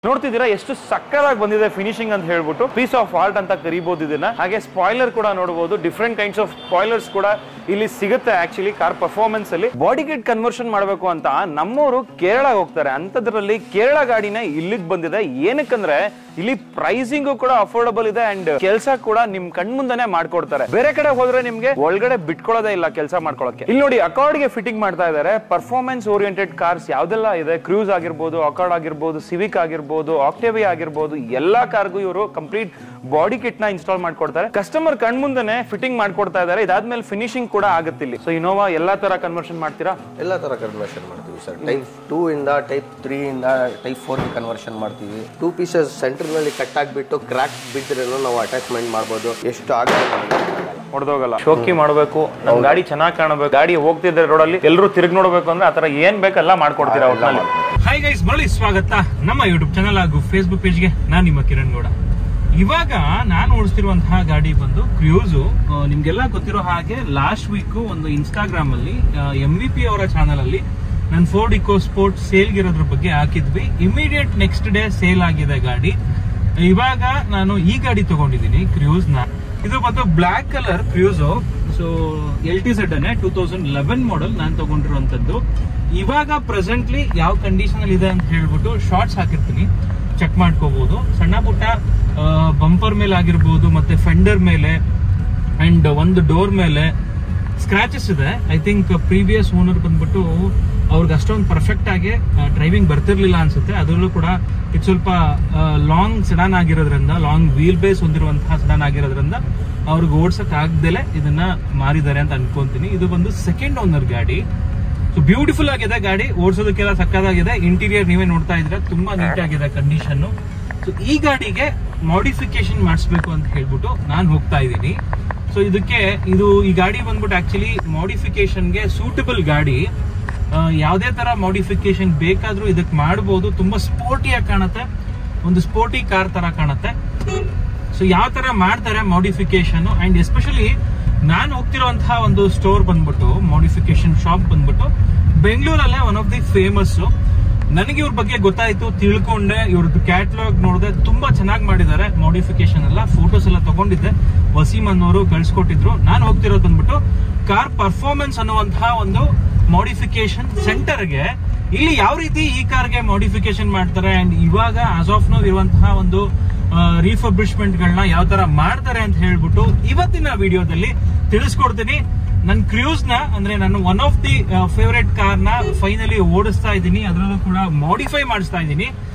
ನೋಡ್ತಿದ್ದೀರಾ ಎಷ್ಟು ಸಕ್ಕತ್ತಾಗಿ ಬಂದಿದೆ ಫಿನಿಶಿಂಗ್ ಅಂತ ಹೇಳ್ಬಿಟ್ಟು ಪೀಸ್ ಆಫ್ ಆರ್ಟ್ ಅಂತ ಕರಿಬಹುದು ಇದನ್ನ. ಹಾಗೆ ಸ್ಪಾಯ್ಲರ್ ಕೂಡ ನೋಡಬಹುದು, ಡಿಫ್ರೆಂಟ್ ಕೈಂಡ್ಸ್ ಆಫ್ ಸ್ಪಾಯ್ಲರ್ಸ್ ಕೂಡ ಇಲ್ಲಿ ಸಿಗುತ್ತೆ. ಆಕ್ಚುಲಿ ಕಾರ್ ಪರ್ಫಾರ್ಮೆನ್ಸ್ ಅಲ್ಲಿ ಬಾಡಿ ಕಿಟ್ ಕನ್ವರ್ಷನ್ ಮಾಡಬೇಕು ಅಂತ ನಮ್ಮವರು ಕೇರಳ ಹೋಗ್ತಾರೆ, ಅಂತದ್ರಲ್ಲಿ ಕೇರಳ ಗಾಡಿನ ಇಲ್ಲಿಗೆ ಬಂದಿದೆ. ಏನಕ್ಕಂದ್ರೆ ಇಲ್ಲಿ ಪ್ರೈಸಿಂಗು ಕೂಡ ಅಫೋರ್ಡಬಲ್ ಇದೆ ಅಂಡ್ ಕೆಲಸ ಕೂಡ ನಿಮ್ ಕಣ್ ಮುಂದೆನೆ ಮಾಡ್ಕೊಡ್ತಾರೆ. ಬೇರೆ ಕಡೆ ಹೋದ್ರೆ ನಿಮ್ಗೆ ಒಳಗಡೆ ಬಿಟ್ಕೊಳ್ಳೋದೇ ಇಲ್ಲ ಕೆಲಸ ಮಾಡ್ಕೊಳಕ್ಕೆ. ಇಲ್ಲಿ ನೋಡಿ ಅಕಾರ್ಡ್ ಗೆ ಫಿಟ್ಟಿಂಗ್ ಮಾಡ್ತಾ ಇದಾರೆ. ಪರ್ಫಾರ್ಮೆನ್ಸ್ ಓರಿಯೆಂಟೆಡ್ ಕಾರ್ಸ್ ಯಾವ್ದೆಲ್ಲ ಇದೆ, ಕ್ರೂಸ್ ಆಗಿರ್ಬೋದು, ಅಕಾರ್ಡ್ ಆಗಿರ್ಬೋದು, ಸಿವಿಕ್ ಆಗಿರ್ಬೋದು, ಆಕ್ಟೇವಿಯಾ ಆಗಿರ್ಬೋದು, ಎಲ್ಲಾ ಕಾರ್ಗೂ ಇವರು ಕಂಪ್ಲೀಟ್ ಬಾಡಿ ಕಿಟ್ ನ ಇನ್ಸ್ಟಾಲ್ ಮಾಡ್ಕೊಡ್ತಾರೆ. ಕಸ್ಟಮರ್ ಕಣ್ ಮುಂದೆನೆ ಫಿಟ್ಟಿಂಗ್ ಮಾಡ್ಕೊಡ್ತಾ ಇದಾರೆ. ಇದಾದ್ಮೇಲೆ ಫಿನಿಶಿಂಗ್ ಕೂಡ ಆಗುತ್ತೆ ಇಲ್ಲಿ. ಸೊ ಇನೋವಾ ಎಲ್ಲಾ ತರ ಕನ್ವರ್ಷನ್ ಮಾಡ್ತೀರಾ? ಎಲ್ಲಾ ತರ ಕನ್ವರ್ಷನ್ ಮಾಡ್ತೀವಿ ಸರ್. ಟೈಪ್ 2 ಇಂದ ಟೈಪ್ 3 ಇಂದ ಟೈಪ್ 4 ಗೆ ಕನ್ವರ್ಷನ್ ಮಾಡ್ತೀವಿ. 2 ಪೀಸಸ್ ಸೆಂಟರ್ ನಲ್ಲಿ ಕಟ್ ಆಗಿಬಿಟ್ಟು ಕ್ರಾಕ್ ಬಿದ್ರೇನು ನಾವು ಅಟ್ಯಾಚ್ಮೆಂಟ್ ಮಾಡಬಹುದು. ಎಷ್ಟು ಹೊಡೆದೋಗಲ್ಲ. ಶೋಕಿ ಮಾಡಬೇಕು, ನಮ್ ಗಾಡಿ ಚೆನ್ನಾಗಿ ಕಾಣಬೇಕು, ಗಾಡಿ ಹೋಗ್ತಿದ್ರೆ ರೋಡಲ್ಲಿ ಎಲ್ಲರೂ ತಿರುಗಿ ನೋಡಬೇಕು ಅಂದ್ರೆ ಆತರ ಏನ್ ಬೇಕಲ್ಲ ಮಾಡ್ಕೊಡ್ತೀರಾ ಒಟ್ನಲ್ಲಿ. ಹಾಯ್ ಗೈಸ್, ಮರಳಿ ಸ್ವಾಗತ ನಮ್ಮ ಯೂಟ್ಯೂಬ್ ಚಾನಲ್ ಹಾಗೂ ಫೇಸ್ಬುಕ್ ಪೇಜ್ಗೆ. ನಾನು ನಿಮ್ಮ ಕಿರಣ್ ಗೌಡ. ಇವಾಗ ನಾನು ಓಡಿಸ್ತಿರುವಂತಹ ಗಾಡಿ ಬಂದು ಕ್ರೂಸು. ನಿಮ್ಗೆಲ್ಲ ಗೊತ್ತಿರೋ ಹಾಗೆ ಲಾಸ್ಟ್ ವೀಕ್ ಒಂದು ಇನ್ಸ್ಟಾಗ್ರಾಮ್ ಅಲ್ಲಿ MVP ಅವರ ಚಾನಲ್ ಅಲ್ಲಿ ನಾನು ಫೋರ್ಡ್ ಇಕೋ ಸ್ಪೋರ್ಟ್ ಸೇಲ್ಗಿರೋದ್ರ ಬಗ್ಗೆ ಹಾಕಿದ್ವಿ. ಇಮಿಡಿಯೇಟ್ ನೆಕ್ಸ್ಟ್ ಡೇ ಸೇಲ್ ಆಗಿದೆ ಗಾಡಿ. ಇವಾಗ ನಾನು ಈ ಗಾಡಿ ತಗೊಂಡಿದ್ದೀನಿ, ಕ್ರೂಸ್ ನ. ಇದು ಬಂದು black colour cruise. So LTZ 2011 model ನಾನು ತಗೊಂಡಿರುವಂತದ್ದು. ಇವಾಗ ಪ್ರೆಸೆಂಟ್ಲಿ ಯಾವ ಕಂಡೀಷನ್ ಅಲ್ಲಿ ಇದೆ ಅಂತ ಹೇಳ್ಬಿಟ್ಟು ಶಾರ್ಟ್ಸ್ ಹಾಕಿರ್ತೀನಿ, ಚೆಕ್ ಮಾಡ್ಕೋಬಹುದು. ಸಣ್ಣ ಪುಟ್ಟ ಬಂಪರ್ ಮೇಲೆ ಆಗಿರ್ಬೋದು, ಮತ್ತೆ ಫೆಂಡರ್ ಮೇಲೆ ಅಂಡ್ ಒಂದು ಡೋರ್ ಮೇಲೆ ಸ್ಕ್ರಾಚಸ್ ಇದೆ. ಐ ಥಿಂಕ್ ಪ್ರೀವಿಯಸ್ ಓನರ್ ಬಂದ್ಬಿಟ್ಟು ಅವ್ರಿಗೆ ಅಷ್ಟೊಂದು ಪರ್ಫೆಕ್ಟ್ ಆಗಿ ಡ್ರೈವಿಂಗ್ ಬರ್ತಿರ್ಲಿಲ್ಲ ಅನ್ಸುತ್ತೆ. ಅದರಲ್ಲೂ ಕೂಡ ಇದು ಸ್ವಲ್ಪ ಲಾಂಗ್ ಸೆಡಾನ್ ಆಗಿರೋದ್ರಿಂದ, ಲಾಂಗ್ ವೀಲ್ ಬೇಸ್ ಹೊಂದಿರುವಂತಹ ಸೆಡಾನ್ ಆಗಿರೋದ್ರಿಂದ ಅವ್ರಿಗೆ ಓಡ್ಸಕ್ ಆಗ್ದಲೆ ಇದನ್ನ ಮಾರಿದ್ದಾರೆ ಅಂತ ಅನ್ಕೊಂತೀನಿ. ಇದು ಬಂದು ಸೆಕೆಂಡ್ ಓನರ್ ಗಾಡಿ. ಸೊ ಬ್ಯೂಟಿಫುಲ್ ಆಗಿದೆ ಗಾಡಿ, ಓಡಿಸೋದಕ್ಕೆಲ್ಲ ಸಕ್ಕತ್ತಾಗಿದೆ. ಇಂಟೀರಿಯರ್ ನೀವೇ ನೋಡ್ತಾ ಇದ್ರೆ ತುಂಬಾ ನೀಟ್ ಆಗಿದೆ ಕಂಡೀಷನ್. ಸೊ ಈ ಗಾಡಿಗೆ ಮಾಡಿಫಿಕೇಶನ್ ಮಾಡಿಸ್ಬೇಕು ಅಂತ ಹೇಳ್ಬಿಟ್ಟು ನಾನು ಹೋಗ್ತಾ ಇದ್ದೀನಿ. ಸೊ ಇದಕ್ಕೆ ಈ ಗಾಡಿ ಬಂದ್ಬಿಟ್ಟು ಆಕ್ಚುಲಿ ಮಾಡಿಫಿಕೇಶನ್ಗೆ ಸೂಟಬಲ್ ಗಾಡಿ. ಯಾವುದೇ ತರ ಮಾಡಿಫಿಕೇಶನ್ ಬೇಕಾದ್ರೂ ಇದಕ್ಕೆ ಮಾಡಬಹುದು. ತುಂಬಾ ಸ್ಪೋರ್ಟಿಯಾಗಿ ಕಾಣುತ್ತೆ, ಒಂದು ಸ್ಪೋರ್ಟಿ ಕಾರ್ ತರ ಕಾಣುತ್ತೆ. ಸೊ ಯಾವ ತರ ಮಾಡ್ತಾರೆ ಮಾಡಿಫಿಕೇಶನ್, ಅಂಡ್ ಎಸ್ಪೆಷಲಿ ನಾನು ಹೋಗ್ತಿರುವಂತಹ ಒಂದು ಸ್ಟೋರ್ ಬಂದ್ಬಿಟ್ಟು, ಮಾಡಿಫಿಕೇಶನ್ ಶಾಪ್ ಬಂದ್ಬಿಟ್ಟು ಬೆಂಗಳೂರಲ್ಲೇ ಒನ್ ಆಫ್ ದಿ ಫೇಮಸ್. ನನಗೆ ಇವ್ರ ಬಗ್ಗೆ ಗೊತ್ತಾಯ್ತು, ತಿಳ್ಕೊಂಡೆ, ಇವ್ರದ್ದು ಕ್ಯಾಟಲಾಗ್ ನೋಡಿದೆ, ತುಂಬಾ ಚೆನ್ನಾಗಿ ಮಾಡಿದ್ದಾರೆ ಮಾಡಿಫಿಕೇಶನ್ ಎಲ್ಲ. ಫೋಟೋಸ್ ಎಲ್ಲ ತಗೊಂಡಿದ್ದೆ, ವಸೀಮ್ ಅನ್ನೋರು ಕಳ್ಸಿಕೊಟ್ಟಿದ್ರು. ನಾನು ಹೋಗ್ತಿರೋದು ಬಂದ್ಬಿಟ್ಟು ಕಾರ್ ಪರ್ಫಾರ್ಮೆನ್ಸ್ ಅನ್ನುವಂತಹ ಒಂದು ಮಾಡಿಫಿಕೇಶನ್ ಸೆಂಟರ್ಗೆ. ಇಲ್ಲಿ ಯಾವ ರೀತಿ ಈ ಕಾರ್ಗೆ ಮಾಡಿಫಿಕೇಶನ್ ಮಾಡ್ತಾರೆ ಅಂಡ್ ಇವಾಗ ಆಸ್ ಆಫ್ ನೌ ಇರುವಂತಹ ಒಂದು ರಿಫರ್ಬಿಶ್ಮೆಂಟ್ ಗಳನ್ನ ಯಾವ ತರ ಮಾಡ್ತಾರೆ ಅಂತ ಹೇಳ್ಬಿಟ್ಟು ಇವತ್ತಿನ ವಿಡಿಯೋದಲ್ಲಿ ತಿಳಿಸ್ಕೊಡ್ತೀನಿ. ನನ್ನ ಕ್ರೂಸ್ ನ, ಅಂದ್ರೆ ನಾನು one of the favourite car ನ ಫೈನಲಿ ಓಡಿಸ್ತಾ ಇದ್ದೀನಿ. ಅದರಲ್ಲೂ ಕೂಡ ಮಾಡಿಫೈ ಮಾಡಿಸ್ತಾ ಇದ್ದೀನಿ.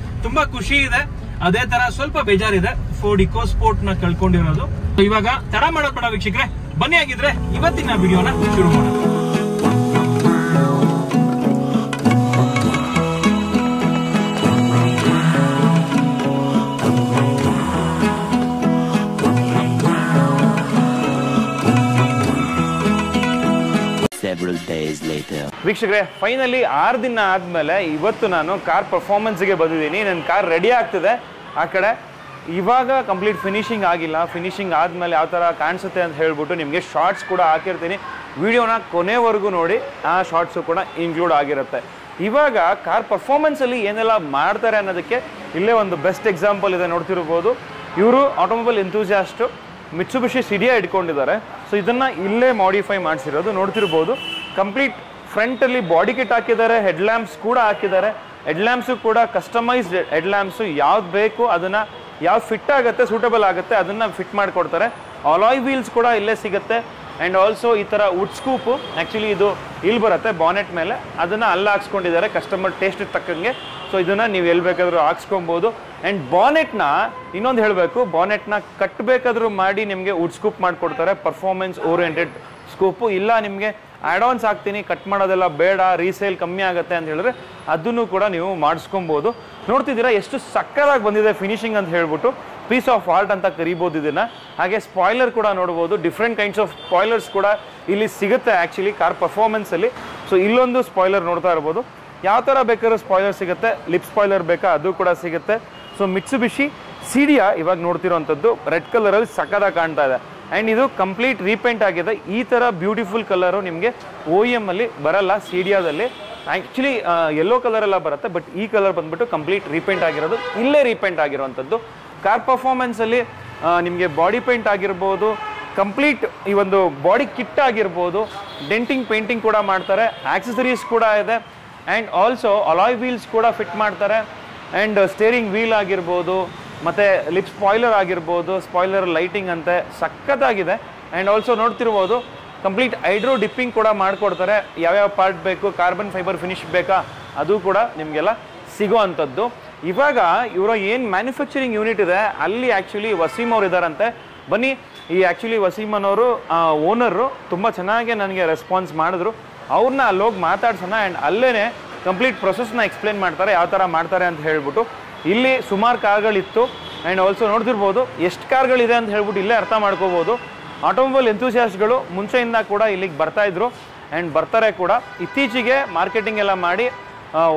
ತುಂಬಾ ಖುಷಿ ಇದೆ, ಅದೇ ತರ ಸ್ವಲ್ಪ ಬೇಜಾರಿದೆ ಫೋರ್ಡ್ ಇಕೋ ಸ್ಪೋರ್ಟ್ ನ ಕಳ್ಕೊಂಡಿರೋದು. ಇವಾಗ ತಡ ಮಾಡೋದ್ ಬೇಡ ವೀಕ್ಷಕರೇ, ಬನ್ನಿ ಆಗಿದ್ರೆ ಇವತ್ತಿನ ವಿಡಿಯೋನ ಶುರು ಮಾಡೋಣ. ವೀಕ್ಷಕರೇ, ಫೈನಲಿ 6 ದಿನ ಆದ್ಮೇಲೆ ಇವತ್ತು ನಾನು ಕಾರ್ ಪರ್ಫಾರ್ಮೆನ್ಸ್ ಗೆ ಬಂದಿದ್ದೀನಿ. ನನ್ನ ಕಾರ್ ರೆಡಿ ಆಗ್ತಿದೆ ಆ ಕಡೆ. ಇವಾಗ ಕಂಪ್ಲೀಟ್ ಫಿನಿಶಿಂಗ್ ಆಗಿಲ್ಲ. ಫಿನಿಶಿಂಗ್ ಆದ್ಮೇಲೆ ಯಾವ ತರ ಕಾಣಿಸುತ್ತೆ ಅಂತ ಹೇಳ್ಬಿಟ್ಟು ನಿಮಗೆ ಶಾರ್ಟ್ಸ್ ಕೂಡ ಹಾಕಿರ್ತೀನಿ. ವಿಡಿಯೋನ ಕೊನೆವರೆಗೂ ನೋಡಿ, ಆ ಶಾರ್ಟ್ಸು ಕೂಡ ಇನ್ಕ್ಲೂಡ್ ಆಗಿರುತ್ತೆ. ಇವಾಗ ಕಾರ್ ಪರ್ಫಾರ್ಮೆನ್ಸ್ ಅಲ್ಲಿ ಏನೆಲ್ಲ ಮಾಡ್ತಾರೆ ಅನ್ನೋದಕ್ಕೆ ಇಲ್ಲೇ ಒಂದು ಬೆಸ್ಟ್ ಎಕ್ಸಾಂಪಲ್ ಇದೆ, ನೋಡ್ತಿರ್ಬೋದು. ಇವರು ಆಟೋಮೊಬೈಲ್ ಎಂಥೂಸಿಯಾಸ್ಟ್ ಮಿಟ್ಸುಬಿಷಿ ಸಿಡಿಯಾ ಇಟ್ಕೊಂಡಿದ್ದಾರೆ. ಸೊ ಇದನ್ನ ಇಲ್ಲೇ ಮಾಡಿಫೈ ಮಾಡಿಸಿರೋದು ನೋಡ್ತಿರ್ಬೋದು. ಕಂಪ್ಲೀಟ್ ಫ್ರಂಟ್ ಅಲ್ಲಿ ಬಾಡಿ ಕಿಟ್ ಹಾಕಿದ್ದಾರೆ, ಹೆಡ್ ಲ್ಯಾಂಪ್ಸ್ ಕೂಡ ಹಾಕಿದ್ದಾರೆ. ಹೆಡ್ ಲ್ಯಾಂಪ್ಸು ಕೂಡ ಕಸ್ಟಮೈಸ್ಡ್ ಹೆಡ್ ಲ್ಯಾಂಪ್ಸು, ಯಾವ್ದು ಬೇಕು ಅದನ್ನ, ಯಾವ್ದು ಫಿಟ್ ಆಗುತ್ತೆ, ಸೂಟಬಲ್ ಆಗುತ್ತೆ ಅದನ್ನ ಫಿಟ್ ಮಾಡಿಕೊಡ್ತಾರೆ. ಅಲಾಯ್ ವೀಲ್ಸ್ ಕೂಡ ಇಲ್ಲೇ ಸಿಗುತ್ತೆ. ಅಂಡ್ ಆಲ್ಸೋ ಈ ತರ ವುಡ್ ಸ್ಕೂಪು, ಆಕ್ಚುಲಿ ಇದು ಇಲ್ಲಿ ಬರುತ್ತೆ ಬಾನೆಟ್ ಮೇಲೆ, ಅದನ್ನ ಅಲ್ಲಿ ಹಾಕ್ಸ್ಕೊಂಡಿದ್ದಾರೆ ಕಸ್ಟಮರ್ ಟೇಸ್ಟ್ ತಕ್ಕಂಗೆ. ಸೊ ಇದನ್ನ ನೀವು ಎಲ್ಲಿ ಬೇಕಾದ್ರೂ ಹಾಕ್ಸ್ಕೊಬಹುದು. ಅಂಡ್ ಬಾನೆಟ್ನ ಇನ್ನೊಂದು ಹೇಳಬೇಕು, ಬಾನೆಟ್ನ ಕಟ್ಟಬೇಕಾದ್ರೂ ಮಾಡಿ ನಿಮಗೆ ವುಡ್ ಸ್ಕೂಪ್ ಮಾಡಿಕೊಡ್ತಾರೆ, ಪರ್ಫಾರ್ಮೆನ್ಸ್ ಓರಿಯೆಂಟೆಡ್ ಸ್ಕೂಪು. ಇಲ್ಲ ನಿಮಗೆ ಆ್ಯಡ್-ಆನ್ಸ್ ಹಾಕ್ತೀನಿ, ಕಟ್ ಮಾಡೋದೆಲ್ಲ ಬೇಡ, ರೀಸೇಲ್ ಕಮ್ಮಿ ಆಗುತ್ತೆ ಅಂತ ಹೇಳಿದ್ರೆ ಅದನ್ನು ಕೂಡ ನೀವು ಮಾಡಿಸ್ಕೊಬೋದು. ನೋಡ್ತಿದ್ದೀರಾ ಎಷ್ಟು ಸಕ್ಕತ್ತಾಗಿ ಬಂದಿದೆ ಫಿನಿಶಿಂಗ್ ಅಂತ ಹೇಳ್ಬಿಟ್ಟು ಪೀಸ್ ಆಫ್ ಆರ್ಟ್ ಅಂತ ಕರಿಬಹುದು ಇದನ್ನ. ಹಾಗೆ ಸ್ಪಾಯ್ಲರ್ ಕೂಡ ನೋಡಬಹುದು, ಡಿಫ್ರೆಂಟ್ ಕೈಂಡ್ಸ್ ಆಫ್ ಸ್ಪಾಯ್ಲರ್ಸ್ ಕೂಡ ಇಲ್ಲಿ ಸಿಗುತ್ತೆ ಆಕ್ಚುಲಿ ಕಾರ್ ಪರ್ಫಾರ್ಮೆನ್ಸ್ ಅಲ್ಲಿ. ಸೊ ಇಲ್ಲೊಂದು ಸ್ಪಾಯ್ಲರ್ ನೋಡ್ತಾ ಇರ್ಬೋದು, ಯಾವ ತರ ಬೇಕಾದ್ರೂ ಸ್ಪಾಯ್ಲರ್ ಸಿಗುತ್ತೆ. ಲಿಪ್ ಸ್ಪಾಯ್ಲರ್ ಬೇಕಾ ಅದು ಕೂಡ ಸಿಗುತ್ತೆ. ಸೊ ಮಿಟ್ಸುಬಿಷಿ ಸಿಡಿಯಾ ಇವಾಗ ನೋಡ್ತಿರೋಂಥದ್ದು ರೆಡ್ ಕಲರ್ ಅಲ್ಲಿ ಸಕ್ಕತ್ತಾಗಿ ಕಾಣ್ತಾ ಇದೆ. ಅಂಡ್ ಇದು ಕಂಪ್ಲೀಟ್ ರೀಪೇಂಟ್ ಆಗಿದೆ. ಈ ತರ ಬ್ಯೂಟಿಫುಲ್ ಕಲರು ನಿಮಗೆ OEM ಅಲ್ಲಿ ಬರಲ್ಲ ಸಿಡಿಯಾದಲ್ಲಿ. ಆ್ಯಕ್ಚುಲಿ ಯೆಲ್ಲೋ ಕಲರ್ ಎಲ್ಲ ಬರುತ್ತೆ, ಬಟ್ ಈ ಕಲರ್ ಬಂದ್ಬಿಟ್ಟು ಕಂಪ್ಲೀಟ್ ರೀಪೇಂಟ್ ಆಗಿರೋದು, ಇಲ್ಲೇ ರೀಪೇಂಟ್ ಆಗಿರುವಂಥದ್ದು. ಕಾರ್ ಪರ್ಫಾರ್ಮೆನ್ಸಲ್ಲಿ ನಿಮಗೆ ಬಾಡಿ ಪೇಂಟ್ ಆಗಿರ್ಬೋದು, ಕಂಪ್ಲೀಟ್ ಈ ಒಂದು ಬಾಡಿ ಕಿಟ್ ಆಗಿರ್ಬೋದು, ಡೆಂಟಿಂಗ್ ಪೇಂಟಿಂಗ್ ಕೂಡ ಮಾಡ್ತಾರೆ, ಆಕ್ಸೆಸರೀಸ್ ಕೂಡ ಇದೆ, ಆ್ಯಂಡ್ ಆಲ್ಸೋ ಅಲಾಯ್ ವೀಲ್ಸ್ ಕೂಡ ಫಿಟ್ ಮಾಡ್ತಾರೆ. ಆ್ಯಂಡ್ ಸ್ಟೇರಿಂಗ್ ವೀಲ್ ಆಗಿರ್ಬೋದು, ಮತ್ತು ಲಿಪ್ ಸ್ಪಾಯ್ಲರ್ ಆಗಿರ್ಬೋದು, ಸ್ಪಾಯ್ಲರ್ ಲೈಟಿಂಗ್ ಅಂತೆ ಸಖತ್ತಾಗಿದೆ. ಆ್ಯಂಡ್ ಆಲ್ಸೋ ನೋಡ್ತಿರ್ಬೋದು ಕಂಪ್ಲೀಟ್ ಹೈಡ್ರೋ ಡಿಪ್ಪಿಂಗ್ ಕೂಡ ಮಾಡಿಕೊಡ್ತಾರೆ. ಯಾವ್ಯಾವ ಪಾರ್ಟ್ ಬೇಕು, ಕಾರ್ಬನ್ ಫೈಬರ್ ಫಿನಿಶ್ ಬೇಕಾ, ಅದು ಕೂಡ ನಿಮಗೆಲ್ಲ ಸಿಗೋ ಅಂಥದ್ದು. ಇವಾಗ ಇವರ ಏನು ಮ್ಯಾನುಫ್ಯಾಕ್ಚರಿಂಗ್ ಯೂನಿಟ್ ಇದೆ ಅಲ್ಲಿ ಆ್ಯಕ್ಚುಲಿ ವಸೀಮ್ ಅವ್ರು ಇದ್ದಾರಂತೆ. ಬನ್ನಿ, ಈ ಆ್ಯಕ್ಚುಲಿ ವಸೀಮನವರು ಓನರು ತುಂಬ ಚೆನ್ನಾಗಿ ನನಗೆ ರೆಸ್ಪಾನ್ಸ್ ಮಾಡಿದ್ರು. ಅವ್ರನ್ನ ಅಲ್ಲೋಗಿ ಮಾತಾಡ್ಸೋಣ, ಆ್ಯಂಡ್ ಅಲ್ಲೇ ಕಂಪ್ಲೀಟ್ ಪ್ರೊಸೆಸ್ನ ಎಕ್ಸ್ಪ್ಲೇನ್ ಮಾಡ್ತಾರೆ, ಯಾವ ಥರ ಮಾಡ್ತಾರೆ ಅಂತ ಹೇಳ್ಬಿಟ್ಟು. ಇಲ್ಲಿ ಸುಮಾರು ಕಾರ್ಗಳಿತ್ತು, ಆ್ಯಂಡ್ ಆಲ್ಸೋ ನೋಡ್ತಿರ್ಬೋದು ಎಷ್ಟು ಕಾರ್ಗಳಿದೆ ಅಂತ ಹೇಳ್ಬಿಟ್ಟು ಇಲ್ಲೇ ಅರ್ಥ ಮಾಡ್ಕೋಬೋದು. ಆಟೋಮೊಬೈಲ್ ಎಂಥೂಸಿಯಾಸ್ಟ್ಗಳು ಮುಂಚೆಯಿಂದ ಕೂಡ ಇಲ್ಲಿಗೆ ಬರ್ತಾಯಿದ್ರು ಆ್ಯಂಡ್ ಬರ್ತಾರೆ ಕೂಡ. ಇತ್ತೀಚೆಗೆ ಮಾರ್ಕೆಟಿಂಗ್ ಎಲ್ಲ ಮಾಡಿ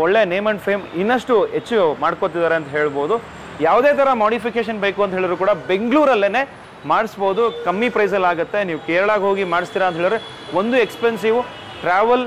ಒಳ್ಳೆ ನೇಮ್ ಆ್ಯಂಡ್ ಫೇಮ್ ಇನ್ನಷ್ಟು ಹೆಚ್ಚು ಮಾಡ್ಕೋತಿದ್ದಾರೆ ಅಂತ ಹೇಳ್ಬೋದು. ಯಾವುದೇ ಥರ ಮಾಡಿಫಿಕೇಷನ್ ಬೇಕು ಅಂತ ಹೇಳಿದ್ರು ಕೂಡ ಬೆಂಗಳೂರಲ್ಲೇ ಮಾಡಿಸ್ಬೋದು, ಕಮ್ಮಿ ಪ್ರೈಸಲ್ಲಿ ಆಗುತ್ತೆ. ನೀವು ಕೇರಳಕ್ಕೆ ಹೋಗಿ ಮಾಡಿಸ್ತೀರಾ ಅಂತ ಹೇಳಿದ್ರೆ ಒಂದು ಎಕ್ಸ್ಪೆನ್ಸಿವ್, ಟ್ರಾವೆಲ್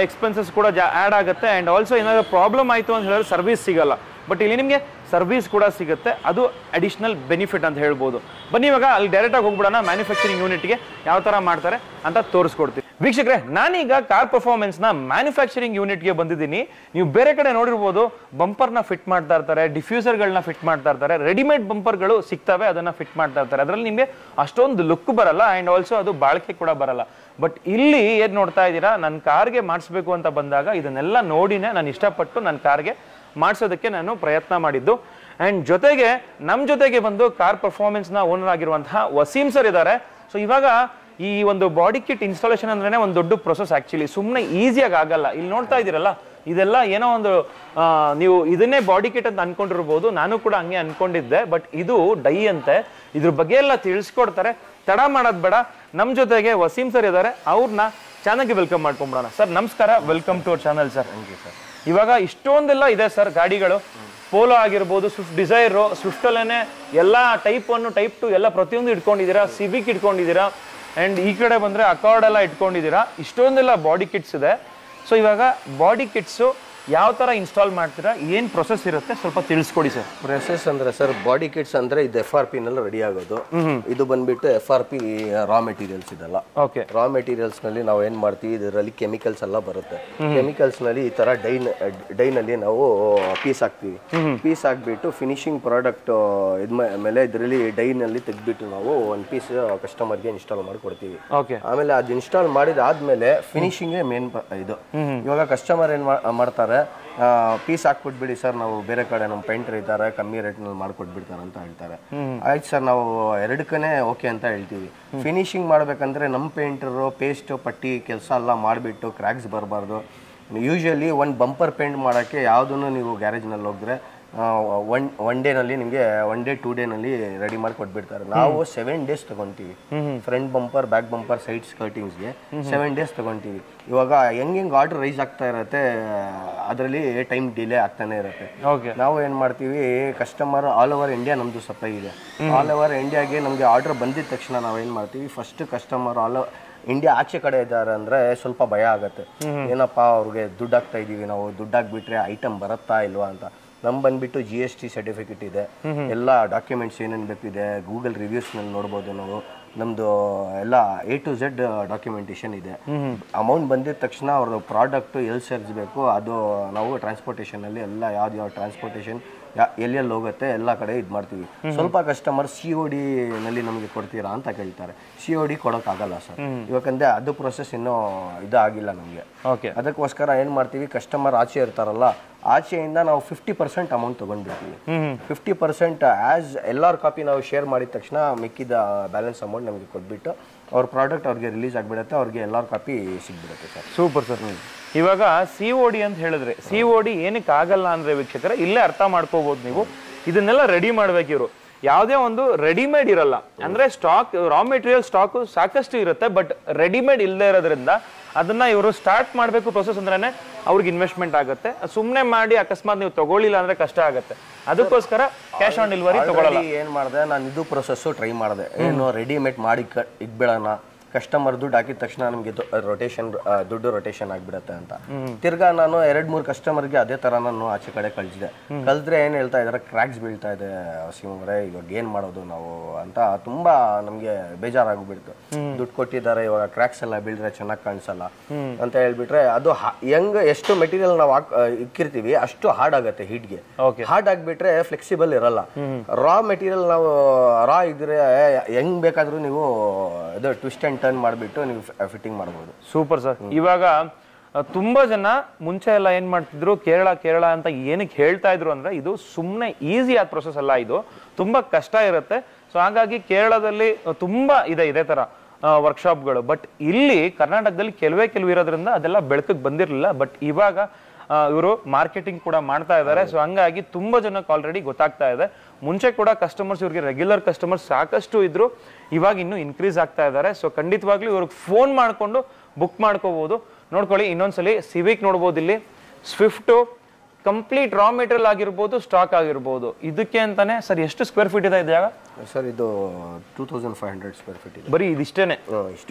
ಎಕ್ಸ್ಪೆನ್ಸಸ್ ಕೂಡ ಆ್ಯಡ್ ಆಗುತ್ತೆ. ಆ್ಯಂಡ್ ಆಲ್ಸೋ ಏನಾದರೂ ಪ್ರಾಬ್ಲಮ್ ಆಯಿತು ಅಂತ ಹೇಳಿದ್ರೆ ಸರ್ವಿಸ್ ಸಿಗಲ್ಲ, ಬಟ್ ಇಲ್ಲಿ ನಿಮಗೆ ಸರ್ವಿಸ್ ಕೂಡ ಸಿಗುತ್ತೆ, ಅದು ಅಡಿಷ್ನಲ್ ಬೆನಿಫಿಟ್ ಅಂತ ಹೇಳ್ಬೋದು. ಬನ್ನಿ ಇವಾಗ ಅಲ್ಲಿ ಡೈರೆಕ್ಟಾಗಿ ಹೋಗ್ಬಿಡೋಣ, ಮ್ಯಾನುಫ್ಯಾಕ್ಚರಿಂಗ್ ಯೂನಿಟ್ಗೆ ಯಾವ ಥರ ಮಾಡ್ತಾರೆ ಅಂತ ತೋರಿಸ್ಕೊಡ್ತೀವಿ. ವೀಕ್ಷಕರೇ, ನಾನೀಗ ಕಾರ್ ಪರ್ಫಾರ್ಮೆನ್ಸ್ನ ಮ್ಯಾನುಫ್ಯಾಕ್ಚರಿಂಗ್ ಯೂನಿಟ್ಗೆ ಬಂದಿದ್ದೀನಿ. ನೀವು ಬೇರೆ ಕಡೆ ನೋಡಿರ್ಬೋದು, ಬಂಪರ್ನ ಫಿಟ್ ಮಾಡ್ತಾ ಇರ್ತಾರೆ, ಡಿಫ್ಯೂಸರ್ಗಳನ್ನ ಫಿಟ್ ಮಾಡ್ತಾ ಇರ್ತಾರೆ, ರೆಡಿಮೇಡ್ ಬಂಪರ್ಗಳು ಸಿಗ್ತವೆ, ಅದನ್ನು ಫಿಟ್ ಮಾಡ್ತಾ ಇರ್ತಾರೆ. ಅದರಲ್ಲಿ ನಿಮಗೆ ಅಷ್ಟೊಂದು ಲುಕ್ ಬರಲ್ಲ, ಆ್ಯಂಡ್ ಆಲ್ಸೋ ಅದು ಬಾಳಿಕೆ ಕೂಡ ಬರಲ್ಲ. ಬಟ್ ಇಲ್ಲಿ ಏನು ನೋಡ್ತಾ ಇದ್ದೀರಾ, ನನ್ನ ಕಾರ್ಗೆ ಮಾಡಿಸ್ಬೇಕು ಅಂತ ಬಂದಾಗ ಇದನ್ನೆಲ್ಲ ನೋಡಿನೇ ನಾನು ಇಷ್ಟಪಟ್ಟು ನನ್ನ ಕಾರ್ಗೆ ಮಾಡಿಸೋದಕ್ಕೆ ನಾನು ಪ್ರಯತ್ನ ಮಾಡಿದ್ದು. ಆ್ಯಂಡ್ ಜೊತೆಗೆ ನಮ್ಮ ಜೊತೆಗೆ ಬಂದು ಕಾರ್ ಪರ್ಫಾರ್ಮೆನ್ಸ್ನ ಓನರ್ ಆಗಿರುವಂತಹ ವಸೀಮ್ ಸರ್ ಇದ್ದಾರೆ. ಸೊ ಇವಾಗ ಈ ಒಂದು ಬಾಡಿ ಕಿಟ್ ಇನ್ಸ್ಟಾಲೇಷನ್ ಅಂದ್ರೆ ಒಂದು ದೊಡ್ಡ ಪ್ರೊಸೆಸ್. ಆ್ಯಕ್ಚುಲಿ ಸುಮ್ಮನೆ ಈಸಿಯಾಗಿ ಆಗಲ್ಲ. ಇಲ್ಲಿ ನೋಡ್ತಾ ಇದ್ದೀರಲ್ಲ, ಇದೆಲ್ಲ ಏನೋ ಒಂದು ನೀವು ಇದನ್ನೇ ಬಾಡಿ ಕಿಟ್ ಅಂತ ಅನ್ಕೊಂಡಿರ್ಬೋದು, ನಾನು ಕೂಡ ಹಂಗೆ ಅನ್ಕೊಂಡಿದ್ದೆ. ಬಟ್ ಇದು ಡೈ ಅಂತೆ, ಇದ್ರ ಬಗ್ಗೆ ಎಲ್ಲ ತಿಳಿಸ್ಕೊಡ್ತಾರೆ. ತಡ ಮಾಡೋದು ಬೇಡ, ನಮ್ಮ ಜೊತೆಗೆ ವಸೀಮ್ ಸರ್ ಇದ್ದಾರೆ, ಅವ್ರನ್ನ ಚಾನಲ್ಗೆ ವೆಲ್ಕಮ್ ಮಾಡ್ಕೊಂಬಿಡೋಣ. ಸರ್ ನಮಸ್ಕಾರ, welcome to our channel sir. Sir ಇವಾಗ ಇಷ್ಟೊಂದೆಲ್ಲ ಇದೆ ಸರ್ ಗಾಡಿಗಳು, ಪೋಲೋ ಆಗಿರ್ಬೋದು, ಸ್ವಿಫ್ಟ್ ಡಿಸೈರು, ಸ್ವಿಫ್ಟಲ್ಲೇ ಎಲ್ಲ ಟೈಪ್ 1 ಟೈಪ್ 2 ಎಲ್ಲ ಪ್ರತಿಯೊಂದು ಇಟ್ಕೊಂಡಿದ್ದೀರಾ, ಸಿವಿಕ್ ಇಟ್ಕೊಂಡಿದ್ದೀರಾ, ಆ್ಯಂಡ್ ಈ ಕಡೆ ಬಂದರೆ ಅಕಾರ್ಡ್ ಎಲ್ಲ ಇಟ್ಕೊಂಡಿದ್ದೀರಾ. ಇಷ್ಟೊಂದೆಲ್ಲ ಬಾಡಿ ಕಿಟ್ಸ್ ಇದೆ. ಸೊ ಇವಾಗ ಬಾಡಿ ಕಿಟ್ಸು ಯಾವ ಥರ ಇನ್ಸ್ಟಾಲ್ ಮಾಡ್ತೀರಾ, ಏನು ಪ್ರೊಸೆಸ್ ಇರುತ್ತೆ ಸ್ವಲ್ಪ ತಿಳಿಸ್ಕೊಡಿ ಸರ್. ಪ್ರೊಸೆಸ್ ಅಂದ್ರೆ ಸರ್, ಬಾಡಿ ಕಿಟ್ಸ್ ಅಂದ್ರೆ ಇದು FRP ನಲ್ಲಿ ರೆಡಿ ಆಗೋದು. ಇದು ಬಂದ್ಬಿಟ್ಟು FRP ರಾ ಮೆಟೀರಿಯಲ್ಸ್ ಇದೆಲ್ಲ. ಓಕೆ, ರಾ ಮೆಟೀರಿಯಲ್ಸ್ ನಲ್ಲಿ ನಾವು ಏನ್ ಮಾಡ್ತೀವಿ, ಇದರಲ್ಲಿ ಕೆಮಿಕಲ್ಸ್ ಎಲ್ಲ ಬರುತ್ತೆ. ಕೆಮಿಕಲ್ಸ್ ನಲ್ಲಿ ಈ ತರ ಡೈನಲ್ಲಿ ನಾವು ಪೀಸ್ ಹಾಕ್ತಿವಿ. ಪೀಸ್ ಹಾಕ್ಬಿಟ್ಟು ಫಿನಿಶಿಂಗ್ ಪ್ರಾಡಕ್ಟ್ ಮೇಲೆ ಇದರಲ್ಲಿ ಡೈನಲ್ಲಿ ತೆಗ್ದ್ಬಿಟ್ಟು ನಾವು ಒಂದು ಪೀಸ್ ಕಸ್ಟಮರ್ಗೆ ಇನ್ಸ್ಟಾಲ್ ಮಾಡಿ ಕೊಡ್ತೀವಿ. ಓಕೆ, ಆಮೇಲೆ ಅದು ಇನ್ಸ್ಟಾಲ್ ಮಾಡಿದಾದ್ಮೇಲೆ ಫಿನಿಶಿಂಗ್ ಮೇನ್ ಇದು. ಇವಾಗ ಕಸ್ಟಮರ್ ಏನ್ ಮಾಡ್ತಾರೆ, ಪೀಸ್ ಹಾಕ್ಬಿಟ್ಬಿಡಿ ಸರ್, ನಾವು ಬೇರೆ ಕಡೆ ನಮ್ಮ ಪೇಂಟರ್ ಇದ್ದಾರೆ, ಕಮ್ಮಿ ರೇಟ್ನಲ್ಲಿ ಮಾಡ್ಕೊಟ್ಬಿಡ್ತಾರೆ ಅಂತ ಹೇಳ್ತಾರೆ. ಆಯ್ತು ಸರ್, ನಾವು ಎರಡಕ್ಕೇ ಓಕೆ ಅಂತ ಹೇಳ್ತೀವಿ. ಫಿನಿಶಿಂಗ್ ಮಾಡ್ಬೇಕಂದ್ರೆ ನಮ್ಮ ಪೇಂಟರು ಪೇಸ್ಟ್ ಪಟ್ಟಿ ಕೆಲಸ ಎಲ್ಲ ಮಾಡಿಬಿಟ್ಟು ಕ್ರ್ಯಾಕ್ಸ್ ಬರಬಾರ್ದು. ಯೂಶಲಿ ಒಂದು ಬಂಪರ್ ಪೇಂಟ್ ಮಾಡೋಕ್ಕೆ ಯಾವುದನ್ನು ನೀವು ಗ್ಯಾರೇಜ್ನಲ್ಲಿ ಹೋಗಿದ್ರೆ ಒನ್ ಡೇನಲ್ಲಿ ನಿಮಗೆ 1 day 2 ಡೇನಲ್ಲಿ ರೆಡಿ ಮಾಡಿ ಕೊಟ್ಬಿಡ್ತಾರೆ. ನಾವು 7 days ತಗೊಂತೀವಿ. Front bumper, back bumper, side ಸ್ಕರ್ಟಿಂಗ್ಸ್ಗೆ 7 days ತಗೊಂತೀವಿ. ಇವಾಗ ಹೆಂಗೆ ಆರ್ಡರ್ ರೈಸ್ ಆಗ್ತಾ ಇರುತ್ತೆ, ಅದರಲ್ಲಿ ಟೈಮ್ ಡಿಲೇ ಆಗ್ತಾನೆ ಇರುತ್ತೆ. ನಾವು ಏನು ಮಾಡ್ತೀವಿ, ಕಸ್ಟಮರ್ ಆಲ್ ಓವರ್ ಇಂಡಿಯಾ ನಮ್ಮದು ಸಪ್ಲೈ ಇದೆ. ಆಲ್ ಓವರ್ ಇಂಡಿಯಾಗೆ ನಮಗೆ ಆರ್ಡರ್ ಬಂದಿದ ತಕ್ಷಣ ನಾವು ಏನು ಮಾಡ್ತೀವಿ, ಫಸ್ಟ್ ಕಸ್ಟಮರ್ ಆಲ್ ಇಂಡಿಯಾ ಆಚೆ ಕಡೆ ಇದ್ದಾರೆ ಅಂದರೆ ಸ್ವಲ್ಪ ಭಯ ಆಗುತ್ತೆ. ಏನಪ್ಪ ಅವ್ರಿಗೆ ದುಡ್ಡು ಹಾಕ್ತಾ ಇದ್ದೀವಿ, ನಾವು ದುಡ್ಡು ಹಾಕ್ಬಿಟ್ರೆ ಐಟಮ್ ಬರುತ್ತಾ ಇಲ್ವಾ ಅಂತ. ನಮ್ ಬಂದ್ಬಿಟ್ಟು GST ಸರ್ಟಿಫಿಕೇಟ್ ಇದೆ, ಎಲ್ಲ ಡಾಕ್ಯುಮೆಂಟ್ಸ್ ಏನೇನು ಬೇಕಿದೆ, ಗೂಗಲ್ ರಿವ್ಯೂಸ್ನಲ್ಲಿ ನೋಡ್ಬೋದು ನಾವು. ನಮ್ಮದು ಎಲ್ಲ A to Z ಡಾಕ್ಯುಮೆಂಟೇಶನ್ ಇದೆ. ಅಮೌಂಟ್ ಬಂದಿದ ತಕ್ಷಣ ಅವ್ರ ಪ್ರಾಡಕ್ಟ್ ಎಲ್ಲಿ ಸೇರಿಸಬೇಕು, ಅದು ನಾವು ಟ್ರಾನ್ಸ್ಪೋರ್ಟೇಷನಲ್ಲಿ ಎಲ್ಲ ಯಾವ್ದು ಟ್ರಾನ್ಸ್ಪೋರ್ಟೇಷನ್ ಎಲ್ಲೆಲ್ಲಿ ಹೋಗುತ್ತೆ ಎಲ್ಲ ಕಡೆ ಇದು ಮಾಡ್ತೀವಿ. ಸ್ವಲ್ಪ ಕಸ್ಟಮರ್ COD ನಲ್ಲಿ ನಮಗೆ ಕೊಡ್ತೀರಾ ಅಂತ ಕೇಳ್ತಾರೆ. COD ಕೊಡೋಕ್ಕಾಗಲ್ಲ ಸರ್, ಯಾಕಂದ್ರೆ ಅದು ಪ್ರೊಸೆಸ್ ಇನ್ನೂ ಇದಾಗಿಲ್ಲ ನಮಗೆ. ಅದಕ್ಕೋಸ್ಕರ ಏನು ಮಾಡ್ತೀವಿ, ಕಸ್ಟಮರ್ ಆಚೆ ಇರ್ತಾರಲ್ಲ, ಆಚೆಯಿಂದ ನಾವು 50% ಅಮೌಂಟ್ ತೊಗೊಂಡ್ಬಿಡ್ತೀವಿ. 50% ಆ್ಯಸ್ LR ಕಾಪಿ ನಾವು ಶೇರ್ ಮಾಡಿದ ತಕ್ಷಣ ಮಿಕ್ಕಿದ ಬ್ಯಾಲೆನ್ಸ್ ಅಮೌಂಟ್ ನಮಗೆ ಕೊಟ್ಬಿಟ್ಟು ಅವ್ರ ಪ್ರಾಡಕ್ಟ್ ಅವ್ರಿಗೆ ರಿಲೀಸ್ ಆಗಿಬಿಡುತ್ತೆ, ಅವ್ರಿಗೆ LR ಕಾಪಿ ಸಿಗ್ಬಿಡುತ್ತೆ ಸರ್. Super sir. ಇವಾಗ COD ಅಂತ ಹೇಳಿದ್ರೆ COD ಏನಕ್ಕೆ ಆಗಲ್ಲ ಅಂದರೆ ವೀಕ್ಷಕರೇ, ಇಲ್ಲೇ ಅರ್ಥ ಮಾಡ್ಕೋಬೋದು ನೀವು. ಇದನ್ನೆಲ್ಲ ರೆಡಿ ಮಾಡ್ಬೇಕು ಇವರು, ಯಾವುದೇ ಒಂದು ರೆಡಿಮೇಡ್ ಇರಲ್ಲ. ಅಂದರೆ ಸ್ಟಾಕ್, ರಾ ಮೆಟೀರಿಯಲ್ ಸ್ಟಾಕು ಸಾಕಷ್ಟು ಇರುತ್ತೆ, ಬಟ್ ರೆಡಿಮೇಡ್ ಇಲ್ಲದೆ ಇರೋದ್ರಿಂದ ಅದನ್ನ ಇವರು ಸ್ಟಾರ್ಟ್ ಮಾಡಬೇಕು ಪ್ರೊಸೆಸ್ ಅಂದ್ರೆ ಅವ್ರಿಗೆ ಇನ್ವೆಸ್ಟ್ಮೆಂಟ್ ಆಗುತ್ತೆ. ಸುಮ್ಮನೆ ಮಾಡಿ ಅಕಸ್ಮಾತ್ ನೀವು ತಗೊಳ್ಳಿಲ್ಲ ಅಂದ್ರೆ ಕಷ್ಟ ಆಗುತ್ತೆ. ಅದಕ್ಕೋಸ್ಕರ ಕ್ಯಾಶ್ ಆನ್ ಡೆಲಿವರಿ ತಗೊಳ್ಳಲ್ಲ. ಏನು ಮಾಡಿದೆ ನಾನು, ಇದು ಪ್ರೊಸೆಸ್ಸು ಟ್ರೈ ಮಾಡಿದೆ. ಏನು ರೆಡಿಮೇಡ್ ಮಾಡಿ ಇಟ್ಬಿಡೋಣ, ಕಸ್ಟಮರ್ ದುಡ್ಡು ಹಾಕಿದ ತಕ್ಷಣ ನಮಗೆ ದುಡ್ಡು ರೊಟೇಷನ್ ಆಗ್ಬಿಡತ್ತೆ ಅಂತ. ತಿರ್ಗಾ ನಾನು 2-3 ಕಸ್ಟಮರ್ಗೆ ಅದೇ ತರ ನಾನು ಆಚೆ ಕಡೆ ಕಳಿಸಿದೆ. ಕಲ್ತ್ರೆ ಏನ್ ಹೇಳ್ತಾ ಇದಾರೆ, ಕ್ರ್ಯಾಕ್ಸ್ ಬೀಳ್ತಾ ಇದೆ ವಸೀಮವ್ರೆ, ಇವಾಗ ಏನ್ ಮಾಡೋದು ನಾವು ಅಂತ ತುಂಬಾ ನಮ್ಗೆ ಬೇಜಾರಾಗ್ಬಿಡ್ತು. ದುಡ್ಡು ಕೊಟ್ಟಿದ್ದಾರೆ, ಇವಾಗ ಕ್ರ್ಯಾಕ್ಸ್ ಎಲ್ಲ ಬೀಳ್ರೆ ಚೆನ್ನಾಗಿ ಕಾಣಿಸಲ್ಲ ಅಂತ ಹೇಳ್ಬಿಟ್ರೆ, ಅದು ಎಷ್ಟು ಮೆಟೀರಿಯಲ್ ನಾವು ಇಕ್ಕಿರ್ತೀವಿ ಅಷ್ಟು ಹಾರ್ಡ್ ಆಗುತ್ತೆ ಹೀಟ್ಗೆ. ಹಾರ್ಡ್ ಆಗ್ಬಿಟ್ರೆ ಫ್ಲೆಕ್ಸಿಬಲ್ ಇರಲ್ಲ. ರಾ ಮೆಟೀರಿಯಲ್ ನಾವು ರಾ ಇದ್ರೆ ಹೆಂಗ್ ಬೇಕಾದ್ರೂ ನೀವು ಇದು ಟ್ವಿಸ್ಟ್ ಅಂಡ್ ಟರ್ನ್ ಮಾಡಿಬಿಟ್ಟು ನೀವು ಫಿಟ್ಟಿಂಗ್ ಮಾಡಬಹುದು. Super sir. ಇವಾಗ ತುಂಬಾ ಜನ ಮುಂಚೆ ಎಲ್ಲ ಏನ್ ಮಾಡ್ತಿದ್ರು, ಕೇರಳ ಅಂತ ಏನಕ್ಕೆ ಹೇಳ್ತಾ ಇದ್ರು ಅಂದ್ರೆ, ಇದು ಸುಮ್ಮನೆ ಈಸಿ ಆದ ಪ್ರೊಸೆಸ್ ಅಲ್ಲ, ಇದು ತುಂಬಾ ಕಷ್ಟ ಇರುತ್ತೆ. ಸೊ ಹಾಗಾಗಿ ಕೇರಳದಲ್ಲಿ ತುಂಬಾ ಇದೇ ತರ ವರ್ಕ್ಶಾಪ್ಗಳು. ಬಟ್ ಇಲ್ಲಿ ಕರ್ನಾಟಕದಲ್ಲಿ ಕೆಲವು ಇರೋದ್ರಿಂದ ಅದೆಲ್ಲ ಬೆಳಕಿಗೆ ಬಂದಿರಲಿಲ್ಲ. ಬಟ್ ಇವಾಗ ಇವರು ಮಾರ್ಕೆಟಿಂಗ್ ಕೂಡ ಮಾಡ್ತಾ ಇದ್ದಾರೆ. ಸೊ ಹಂಗಾಗಿ ತುಂಬಾ ಜನಕ್ಕೆ ಆಲ್ರೆಡಿ ಗೊತ್ತಾಗ್ತಾ ಇದೆ. ಮುಂಚೆ ಕೂಡ ಕಸ್ಟಮರ್ಸ್, ಇವ್ರಿಗೆ ರೆಗ್ಯುಲರ್ ಕಸ್ಟಮರ್ಸ್ ಸಾಕಷ್ಟು ಇದ್ರು, ಇವಾಗ ಇನ್ನೂ ಇನ್ಕ್ರೀಸ್ ಆಗ್ತಾ ಇದ್ದಾರೆ. ಸೊ ಖಂಡಿತವಾಗ್ಲೂ ಇವ್ರಿಗೆ ಫೋನ್ ಮಾಡ್ಕೊಂಡು ಬುಕ್ ಮಾಡ್ಕೋಬಹುದು. ನೋಡ್ಕೊಳ್ಳಿ, ಇನ್ನೊಂದ್ಸಲಿ ಸಿವಿಕ್ ನೋಡ್ಬೋದು, ಇಲ್ಲಿ ಸ್ವಿಫ್ಟ್ ಕಂಪ್ಲೀಟ್ ರಾ ಮೆಟೀರಿಯಲ್ ಆಗಿರ್ಬೋದು, ಸ್ಟಾಕ್ ಆಗಿರ್ಬೋದು. ಇದಕ್ಕೆ ಅಂತಾನೆ ಸರ್ ಎಷ್ಟು ಸ್ಕ್ವೇರ್ ಫೀಟ್ ಇದೆ ಜಾಗ ಸರ್? ಇದು 2500 ಸ್ಕ್ವೇರ್ ಫೀಟ್ ಇದೆ. ಬರೀ ಇದಿಷ್ಟೇನೆ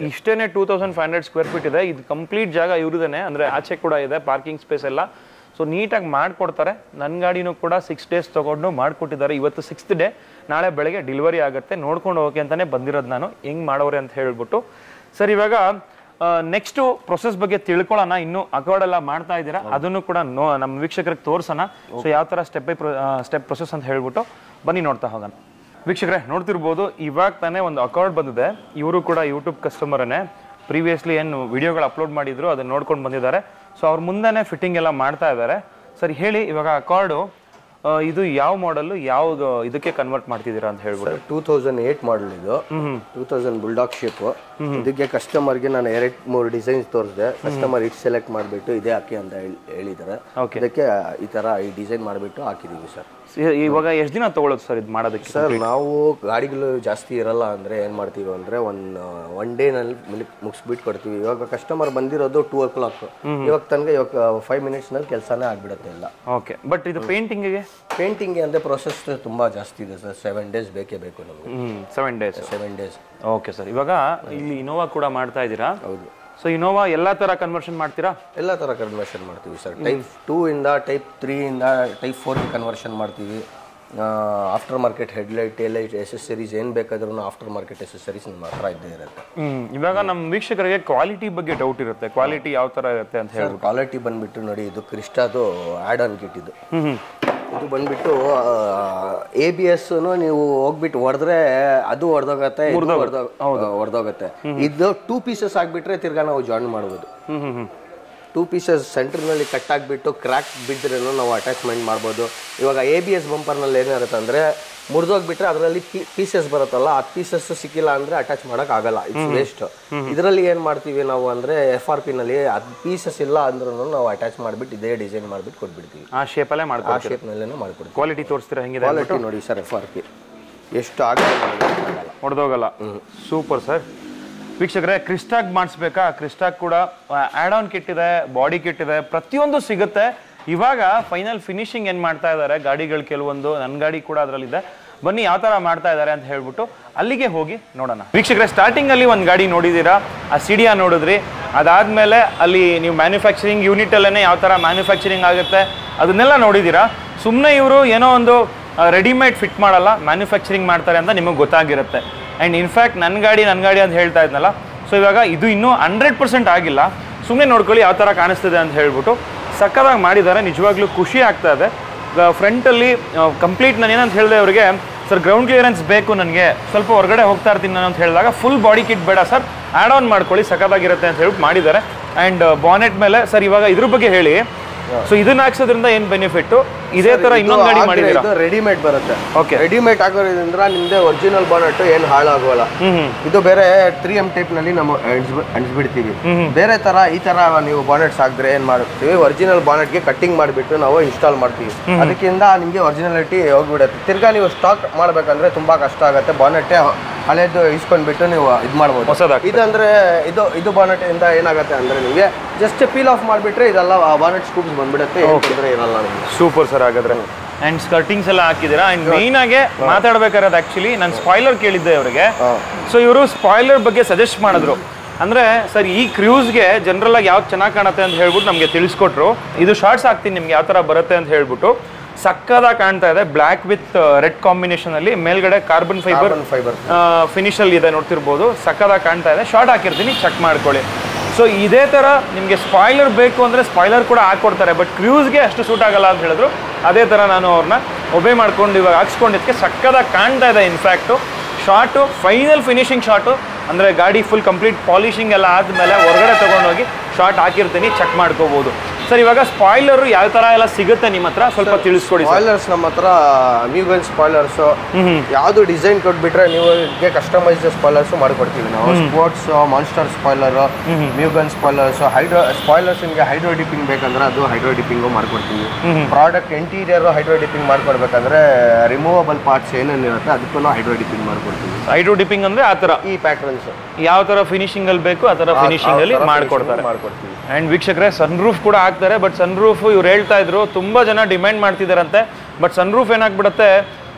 2500 ಸ್ಕ್ವೇರ್ ಫೀಟ್ ಇದೆ. ಇದು ಕಂಪ್ಲೀಟ್ ಜಾಗ ಇವ್ರದೇನೆ, ಅಂದ್ರೆ ಆಚೆ ಕೂಡ ಇದೆ ಪಾರ್ಕಿಂಗ್ ಸ್ಪೇಸ್ ಎಲ್ಲ. ಸೊ ನೀಟಾಗಿ ಮಾಡ್ಕೊಡ್ತಾರೆ. ನನ್ನ ಗಾಡಿನೂ ಕೂಡ 6 days ತಗೊಂಡು ಮಾಡ್ಕೊಟ್ಟಿದ್ದಾರೆ. ಇವತ್ತು 6th ಡೇ, ನಾಳೆ ಬೆಳಗ್ಗೆ ಡೆಲಿವರಿ ಆಗುತ್ತೆ. ನೋಡ್ಕೊಂಡು ಹೋಗಿ ಅಂತಾನೆ ಬಂದಿರೋದು ನಾನು, ಹೆಂಗ್ ಮಾಡೋರೆ ಅಂತ ಹೇಳ್ಬಿಟ್ಟು. ಸರ್ ಇವಾಗ ನೆಕ್ಸ್ಟ್ ಪ್ರೊಸೆಸ್ ಬಗ್ಗೆ ತಿಳ್ಕೊಳ್ಳೋಣ. ಇನ್ನು ಅಕಾರ್ಡ್ ಎಲ್ಲ ಮಾಡ್ತಾ ಇದ್ದೀರಾ, ಅದನ್ನು ಕೂಡ ನಮ್ಮ ವೀಕ್ಷಕರಿಗೆ ತೋರ್ಸೋಣ. ಸೊ ಯಾವ ತರ ಸ್ಟೆಪ್ ಪ್ರೊಸೆಸ್ ಅಂತ ಹೇಳ್ಬಿಟ್ಟು ಬನ್ನಿ ನೋಡ್ತಾ ಹೋಗೋಣ. ವೀಕ್ಷಕರೇ ನೋಡ್ತಿರ್ಬೋದು, ಇವಾಗ ತಾನೇ ಒಂದು ಅಕಾರ್ಡ್ ಬಂದಿದೆ. ಇವರು ಕೂಡ ಯೂಟ್ಯೂಬ್ ಕಸ್ಟಮರನ್ನೇ. ಪ್ರೀವಿಯಸ್ಲಿ ಏನು ವಿಡಿಯೋಗಳು ಅಪ್ಲೋಡ್ ಮಾಡಿದ್ರು ಅದನ್ನ ನೋಡ್ಕೊಂಡು ಬಂದಿದ್ದಾರೆ. ಸೊ ಅವ್ರ ಮುಂದೆನೆ ಫಿಟ್ಟಿಂಗ್ ಎಲ್ಲ ಮಾಡ್ತಾ ಇದ್ದಾರೆ. ಸರಿ ಹೇಳಿ, ಇವಾಗ ಅಕಾರ್ಡು ಇದು ಯಾವ ಮಾಡೆಲ್, ಯಾವ್ದು ಇದಕ್ಕೆ ಕನ್ವರ್ಟ್ ಮಾಡ್ತಿದ್ದೀರಾ ಅಂತ ಹೇಳ್ಬಿಟ್ಟು? 2008 ಮಾಡಲ್ ಇದು. 2000 ಬುಲ್ಡಾಗ್ ಶೇಪ್. ಇದಕ್ಕೆ ಕಸ್ಟಮರ್ಗೆ ನಾನು 2-3 ಡಿಸೈನ್ಸ್ ತೋರಿಸಿದೆ. ಕಸ್ಟಮರ್ ಇಟ್ ಸೆಲೆಕ್ಟ್ ಮಾಡಿಬಿಟ್ಟು ಇದೇ ಹಾಕಿ ಅಂತ ಹೇಳಿದ್ದಾರೆ. ಇದಕ್ಕೆ ಈ ತರ ಈ ಡಿಸೈನ್ ಮಾಡಿಬಿಟ್ಟು ಹಾಕಿದೀವಿ ಸರ್. ಇವಾಗ ಎಷ್ಟು ದಿನ ತಗೊಳ್ಳೋದು ಸರ್ ಇದು ಮಾಡೋದಕ್ಕೆ? ಸರ್ ನಾವು ಗಾಡಿಗಳು ಜಾಸ್ತಿ ಇರಲ್ಲ ಅಂದ್ರೆ ಏನ್ ಮಾಡ್ತೀವಿ ಅಂದ್ರೆ ಒನ್ ಡೇ ನಲ್ಲಿ ಮುಗಿಸ್ಬಿಟ್ಟು ಕೊಡ್ತೀವಿ. ಇವಾಗ ಕಸ್ಟಮರ್ ಬಂದಿರೋದು 2 o'clock. ಇವಾಗ ತನಕ 5 minutes ನಲ್ಲಿ ಕೆಲಸನೇ ಆಗ್ಬಿಡುತ್ತೆ ಎಲ್ಲ. ಓಕೆ, ಬಟ್ ಇದು ಪೇಂಟಿಂಗ್ ಅಂದ್ರೆ ಪ್ರೊಸೆಸ್ ತುಂಬಾ ಜಾಸ್ತಿ ಇದೆ ಸರ್. 7 days ಬೇಕೇ ಬೇಕು ನಮಗೆ. 7 days. Okay sir. ಇವಾಗ ಇಲ್ಲಿ ಇನೋವಾ ಕೂಡ ಮಾಡ್ತಾ ಇದ್ದೀರಾ? ಹೌದು. ಸೊ ಇನೋವಾ ಎಲ್ಲಾ ತರ ಕನ್ವರ್ಷನ್ ಮಾಡ್ತೀರಾ? ಎಲ್ಲಾ ತರ ಕನ್ವರ್ಷನ್ ಮಾಡ್ತೀವಿ ಸರ್. ಟೈಪ್ 2 ಇಂದ ಟೈಪ್ 3 ಇಂದ ಟೈಪ್ 4 ಗೆ ಕನ್ವರ್ಷನ್ ಮಾಡ್ತೀವಿ. ಆಫ್ಟರ್ ಮಾರ್ಕೆಟ್ ಹೆಡ್ಲೈಟ್, ಟೇಲೈಟ್, ಎಸೆಸರೀಸ್ ಏನ್ ಬೇಕಾದ್ರೂ ಆಫ್ಟರ್ ಮಾರ್ಕೆಟ್ ಎಸೆಸರೀಸ್ ನಮ್ಮ ಹತ್ರ ಇದ್ದೇ ಇರುತ್ತೆ. ಇವಾಗ ನಮ್ಮ ವೀಕ್ಷಕರಿಗೆ ಕ್ವಾಲಿಟಿ ಬಗ್ಗೆ ಡೌಟ್ ಇರುತ್ತೆ. ಕ್ವಾಲಿಟಿ ಯಾವ ತರ ಇರುತ್ತೆ ಅಂತ ಹೇಳಿ? ಕ್ವಾಲಿಟಿ ಬಂದ್ಬಿಟ್ಟು ನೋಡಿ, ಇದು ಕ್ರಿಸ್ಟಾದು ಆಡ್ ಆನ್ ಕಿಟ್ ಇದು. ಇದು ಬಂದ್ಬಿಟ್ಟು ABS ನೀವು ಹೋಗ್ಬಿಟ್ಟು ಹೊಡೆದ್ರೆ ಅದು ಹೊಡೆದೋಗತ್ತೆ, ಹೊಡೆದೋಗತ್ತೆ. ಇದು 2 pieces ಆಗ್ಬಿಟ್ರೆ ತಿರ್ಗಾ ನಾವು ಜಾಯಿನ್ ಮಾಡ್ಬೋದು. 2 pieces ಸೆಂಟರ್ನಲ್ಲಿ ಕಟ್ ಆಗಿಬಿಟ್ಟು ಕ್ರ್ಯಾಕ್ ಬಿದ್ದರೂ ನಾವು ಅಟ್ಯಾಚ್ಮೆಂಟ್ ಮಾಡ್ಬೋದು. ಇವಾಗ ABS ಬಂಪರ್ನಲ್ಲಿ ಏನಿರುತ್ತೆ ಅಂದರೆ ಮುರಿದೋಗ್ಬಿಟ್ರೆ ಅದರಲ್ಲಿ ಪೀಸಸ್ ಬರುತ್ತಲ್ಲ, ಆ ಪೀಸಸ್ ಸಿಕ್ಕಿಲ್ಲ ಅಂದರೆ ಅಟ್ಯಾಚ್ ಮಾಡೋಕ್ಕಾಗಲ್ಲ, ಇಟ್ಸ್ ವೇಸ್ಟ್. ಇದರಲ್ಲಿ ಏನು ಮಾಡ್ತೀವಿ ನಾವು ಅಂದರೆ FRP ನಲ್ಲಿ ಅದು ಪೀಸಸ್ ಇಲ್ಲ ಅಂದ್ರೂ ನಾವು ಅಟ್ಯಾಚ್ ಮಾಡಿಬಿಟ್ಟು ಇದೇ ಡಿಸೈನ್ ಮಾಡಿಬಿಟ್ಟು ಕೊಟ್ಬಿಡ್ತೀವಿ. ಆ ಶೇಪಲ್ಲೇ ಮಾಡ್ತೀವಿ, ಆ ಶೇಪ್ನಲ್ಲೇ ಮಾಡ್ಕೊಡ್ತೀವಿ. ಕ್ವಾಲಿಟಿ ತೋರಿಸ್ತೀರಾ ಹೆಂಗಿದೆ? ಕ್ವಾಲಿಟಿ ನೋಡಿ ಸರ್, FRP ಎಷ್ಟು ಆಗಲ್ಲ, ಹೊಡೆದೋಗಲ್ಲ. Super sir. ವೀಕ್ಷಕರೇ, ಕ್ರಿಸ್ಟಾಗ್ ಮಾಡಿಸ್ಬೇಕಾ? ಕ್ರಿಸ್ಟಾಗ್ ಕೂಡ ಆ್ಯಡ್ ಆನ್ ಕಿಟ್ ಇದೆ, ಬಾಡಿ ಕಿಟ್ ಇದೆ, ಪ್ರತಿಯೊಂದು ಸಿಗುತ್ತೆ. ಇವಾಗ ಫೈನಲ್ ಫಿನಿಶಿಂಗ್ ಏನು ಮಾಡ್ತಾ ಇದ್ದಾರೆ ಗಾಡಿಗಳು ಕೆಲವೊಂದು, ನನ್ನ ಗಾಡಿ ಕೂಡ ಅದರಲ್ಲಿದೆ. ಬನ್ನಿ ಯಾವ ಥರ ಮಾಡ್ತಾ ಇದ್ದಾರೆ ಅಂತ ಹೇಳ್ಬಿಟ್ಟು ಅಲ್ಲಿಗೆ ಹೋಗಿ ನೋಡೋಣ. ವೀಕ್ಷಕರೇ, ಸ್ಟಾರ್ಟಿಂಗಲ್ಲಿ ಒಂದು ಗಾಡಿ ನೋಡಿದ್ದೀರಾ, ಆ ಸಿಡಿಯಾ ನೋಡಿದ್ರಿ. ಅದಾದಮೇಲೆ ಅಲ್ಲಿ ನೀವು ಮ್ಯಾನುಫ್ಯಾಕ್ಚರಿಂಗ್ ಯೂನಿಟಲ್ಲೇ ಯಾವ ಥರ ಮ್ಯಾನುಫ್ಯಾಕ್ಚರಿಂಗ್ ಆಗುತ್ತೆ ಅದನ್ನೆಲ್ಲ ನೋಡಿದ್ದೀರಾ. ಸುಮ್ಮನೆ ಇವರು ಏನೋ ಒಂದು ರೆಡಿಮೇಡ್ ಫಿಟ್ ಮಾಡಲ್ಲ, ಮ್ಯಾನುಫ್ಯಾಕ್ಚರಿಂಗ್ ಮಾಡ್ತಾರೆ ಅಂತ ನಿಮಗೆ ಗೊತ್ತಾಗಿರುತ್ತೆ. ಆ್ಯಂಡ್ ಇನ್ಫ್ಯಾಕ್ಟ್ ನನ್ನ ಗಾಡಿ ಅಂತ ಹೇಳ್ತಾ ಇದ್ನಲ್ಲ, ಸೊ ಇವಾಗ ಇದು ಇನ್ನೂ 100% ಆಗಿಲ್ಲ. ಸುಮ್ಮನೆ ನೋಡ್ಕೊಳ್ಳಿ ಯಾವ ಥರ ಕಾಣಿಸ್ತಿದೆ ಅಂತ ಹೇಳ್ಬಿಟ್ಟು. ಸಕ್ಕದಾಗಿ ಮಾಡಿದ್ದಾರೆ, ನಿಜವಾಗ್ಲೂ ಖುಷಿ ಆಗ್ತಾ ಇದೆ. ಫ್ರಂಟಲ್ಲಿ ಕಂಪ್ಲೀಟ್ ನಾನು ಏನಂತ ಹೇಳಿದೆ ಅವರಿಗೆ, ಸರ್ ಗ್ರೌಂಡ್ ಕ್ಲಿಯರೆನ್ಸ್ ಬೇಕು ನನಗೆ, ಸ್ವಲ್ಪ ಹೊರಗಡೆ ಹೋಗ್ತಾ ಇರ್ತೀನಿ ನಾನು ಅಂತ ಹೇಳಿದಾಗ, ಫುಲ್ ಬಾಡಿ ಕಿಟ್ ಬೇಡ ಸರ್, ಆ್ಯಡ್ ಆನ್ ಮಾಡ್ಕೊಳ್ಳಿ ಸಕ್ಕದಾಗಿರುತ್ತೆ ಅಂತ ಹೇಳ್ಬಿಟ್ಟು ಮಾಡಿದ್ದಾರೆ. ಆ್ಯಂಡ್ ಬಾನೆಟ್ ಮೇಲೆ ಸರ್ ಇವಾಗ ಇದ್ರ ಬಗ್ಗೆ ಹೇಳಿ. ಸೊ ಇದನ್ನ ಹಾಕ್ಸೋದ್ರಿಂದ ಏನ್ ಬೆನಿಫಿಟ್? ಇದೇ ತರ ಇನ್ನೊಂದು ಗಾಡಿ ಮಾಡಿದ್ದೀರಾ? ಇದು ರೆಡಿಮೇಡ್ ಬರುತ್ತೆ. ಓಕೆ, ರೆಡಿಮೇಡ್ ಆಗೋದ್ರಿಂದ ನಿಮ್ದೆ ಒರಿಜಿನಲ್ ಬಾನೆಟ್ ಏನು ಹಾಳಾಗೋಲ್ಲ. ಇದು ಬೇರೆ 3M ಟೈಪ್ ನಲ್ಲಿ ನಾವು ಅಣಿಸ್ಬಿಡ್ತೀವಿ. ಬೇರೆ ತರ ಈ ತರ ನೀವು ಬಾನೆಟ್ಸ್ ಹಾಕಿದ್ರೆ ಏನ್ ಮಾಡ್ತೀವಿ, ಒರಿಜಿನಲ್ ಬಾನೆಟ್ ಗೆ ಕಟ್ಟಿಂಗ್ ಮಾಡಿಬಿಟ್ಟು ನಾವು ಇನ್ಸ್ಟಾಲ್ ಮಾಡ್ತೀವಿ. ಅದಕ್ಕಿಂತ ನಿಮ್ಗೆ ಒರಿಜಿನಾಲಿಟಿ ಹೋಗ್ಬಿಡುತ್ತೆ. ತಿರ್ಗಾ ನೀವು ಸ್ಟಾಕ್ ಮಾಡ್ಬೇಕಂದ್ರೆ ತುಂಬಾ ಕಷ್ಟ ಆಗುತ್ತೆ. ಬಾನೆಟ್ ಹಳೇದು ಇಸ್ಕೊಂಡ್ಬಿಟ್ಟು ನೀವು ಇದು ಮಾಡ್ಬೋದು. ಇದಂದ್ರೆ ಇದು ಬಾನೆಟ್ ಇಂದ ಏನಾಗುತ್ತೆ ಅಂದ್ರೆ ನಿಮಗೆ ಜಸ್ಟ್ ಪೀಲ್ ಆಫ್ ಮಾಡಿಬಿಟ್ರೆ ಇದೆಲ್ಲ ಬಾನೆಟ್ ಸ್ಕೂಪ್ಸ್ ಬಂದ್ಬಿಡುತ್ತೆ, ಏನು ತೊಂದರೆ ಇರಲ್ಲ ನಿಮಗೆ. Super sir. ಹಾಗಾದ್ರೆ ಅಂಡ್ ಸ್ಕರ್ಟಿಂಗ್ಸ್ ಎಲ್ಲ ಹಾಕಿದ್ದೀರಾ. ಅಂಡ್ ಮೇನ್ ಆಗಿ ಮಾತಾಡ್ಬೇಕಾದ್ರೆ ಆಕ್ಚುಲಿ ನಾನು ಸ್ಪಾಯ್ಲರ್ ಕೇಳಿದ್ದೆ ಅವರಿಗೆ. ಸೊ ಇವರು ಸ್ಪಾಯ್ಲರ್ ಬಗ್ಗೆ ಸಜೆಸ್ಟ್ ಮಾಡಿದ್ರು. ಅಂದ್ರೆ ಸರ್ ಈ ಕ್ರೂಸ್ಗೆ ಜನರಲ್ ಆಗಿ ಯಾವ್ದು ಚೆನ್ನಾಗಿ ಕಾಣುತ್ತೆ ಅಂತ ಹೇಳ್ಬಿಟ್ಟು ನಮಗೆ ತಿಳಿಸ್ಕೊಟ್ರು. ಇದು ಶಾರ್ಟ್ಸ್ ಹಾಕ್ತೀನಿ ನಿಮ್ಗೆ ಯಾವ ತರ ಬರುತ್ತೆ ಅಂತ ಹೇಳ್ಬಿಟ್ಟು. ಸಕ್ಕದಾಗಿ ಕಾಣ್ತಾ ಇದೆ, ಬ್ಲ್ಯಾಕ್ ವಿತ್ ರೆಡ್ ಕಾಂಬಿನೇಷನ್ ಅಲ್ಲಿ, ಮೇಲ್ಗಡೆ ಕಾರ್ಬನ್ ಫೈಬರ್ ಫಿನಿಶ್ ಅಲ್ಲಿ ಇದೆ, ನೋಡ್ತಿರ್ಬೋದು. ಸಕ್ಕದಾಗಿ ಕಾಣ್ತಾ ಇದೆ. ಶಾರ್ಟ್ ಹಾಕಿರ್ತೀನಿ, ಚೆಕ್ ಮಾಡ್ಕೊಳ್ಳಿ. ಸೊ ಇದೇ ತರ ನಿಮಗೆ ಸ್ಪಾಯ್ಲರ್ ಬೇಕು ಅಂದ್ರೆ ಸ್ಪಾಯ್ಲರ್ ಕೂಡ ಹಾಕೊಡ್ತಾರೆ, ಬಟ್ ಕ್ರೂಸ್ಗೆ ಅಷ್ಟು ಸೂಟ್ ಆಗಲ್ಲ ಅಂತ ಹೇಳಿದ್ರು. ಅದೇ ತರ ನಾನು ಅವ್ರನ್ನ ಒಬೇ ಮಾಡ್ಕೊಂಡು ಇವಾಗ ಹಾಕ್ಸ್ಕೊಂಡಿದ್ದಕ್ಕೆ ಸಕ್ಕದಾಗಿ ಕಾಣ್ತಾ ಇದೆ. In fact short final finishing short ಅಂದರೆ ಗಾಡಿ ಫುಲ್ ಕಂಪ್ಲೀಟ್ ಪಾಲಿಶಿಂಗ್ ಎಲ್ಲ ಆದಮೇಲೆ ಹೊರಗಡೆ ತೊಗೊಂಡೋಗಿ ಶಾರ್ಟ್ ಹಾಕಿರ್ತೀನಿ, ಚೆಕ್ ಮಾಡ್ಕೋಬೋದು. ಸರ್ ಇವಾಗ ಸ್ಪಾಯ್ಲರ್ ಯಾವ ತರ ಎಲ್ಲ ಸಿಗುತ್ತೆ ನಿಮ್ಮ ಹತ್ರ ಸ್ವಲ್ಪ ತಿಳಿಸ್ಕೊಡಿ. ಸ್ಪಾಯ್ಲರ್ಸ್ ನಮ್ಮ ಹತ್ರ ಮ್ಯೂಗನ್ ಸ್ಪಾಯ್ಲರ್ಸ್ ಯಾವುದು ಡಿಸೈನ್ ಕೊಟ್ಬಿಟ್ರೆ ನೀವು ಕಸ್ಟಮೈಸ್ ಸ್ಪಾಯ್ಲರ್ಸ್ ಮಾಡ್ಕೊಡ್ತೀವಿ ನಾವು. Sports monster spoiler, Mugen spoilers, spoilers ನಿಮಗೆ ಹೈಡ್ರೋ ಡಿಪ್ಪಿಂಗ್ ಬೇಕಂದ್ರೆ ಅದು ಹೈಡ್ರೋ ಡಿಪ್ಪಿಂಗು ಮಾಡ್ಕೊಡ್ತೀವಿ. ಪ್ರಾಡಕ್ಟ್ ಇಂಟೀರಿಯರ್ ಹೈಡ್ರೋ ಡಿಪ್ಪಿಂಗ್ ಮಾಡ್ಕೊಡ್ಬೇಕಂದ್ರೆ ರಿಮೂವಬಲ್ ಪಾರ್ಟ್ಸ್ ಏನೇನಿರುತ್ತೆ ಅದಕ್ಕೂ ಹೈಡ್ರೋ ಡಿಪ್ಪಿಂಗ್ ಮಾಡ್ಕೊಡ್ತೀವಿ. ಹೈಡ್ರೋ ಡಿಪ್ಪಿಂಗ್ ಅಂದ್ರೆ ಆ ತರ ಈ ಪ್ಯಾಟರ್ನ್ಸ್ ಯಾವ ತರ ಫಿನಿಶಿಂಗ್ ಅಲ್ಲಿ ಬೇಕು ಆ ತರ ಫಿನಿಶಿಂಗ್ ಅಲ್ಲಿ ಮಾಡ್ಕೊಡ್ತೀವಿ. ಅಂಡ್ ವೀಕ್ಷಕರೇ ಸನ್ ರೂಫ್ ಕೂಡ ಹಾಕ್ತಾರೆ, ಬಟ್ ಸನ್ ರೂಫ್ ಇವ್ರು ಹೇಳ್ತಾ ಇದ್ರು ತುಂಬಾ ಜನ ಡಿಮ್ಯಾಂಡ್ ಮಾಡ್ತಿದಾರಂತೆ. ಬಟ್ ಸನ್ ರೂಫ್ ಏನಾಗ್ಬಿಡುತ್ತೆ,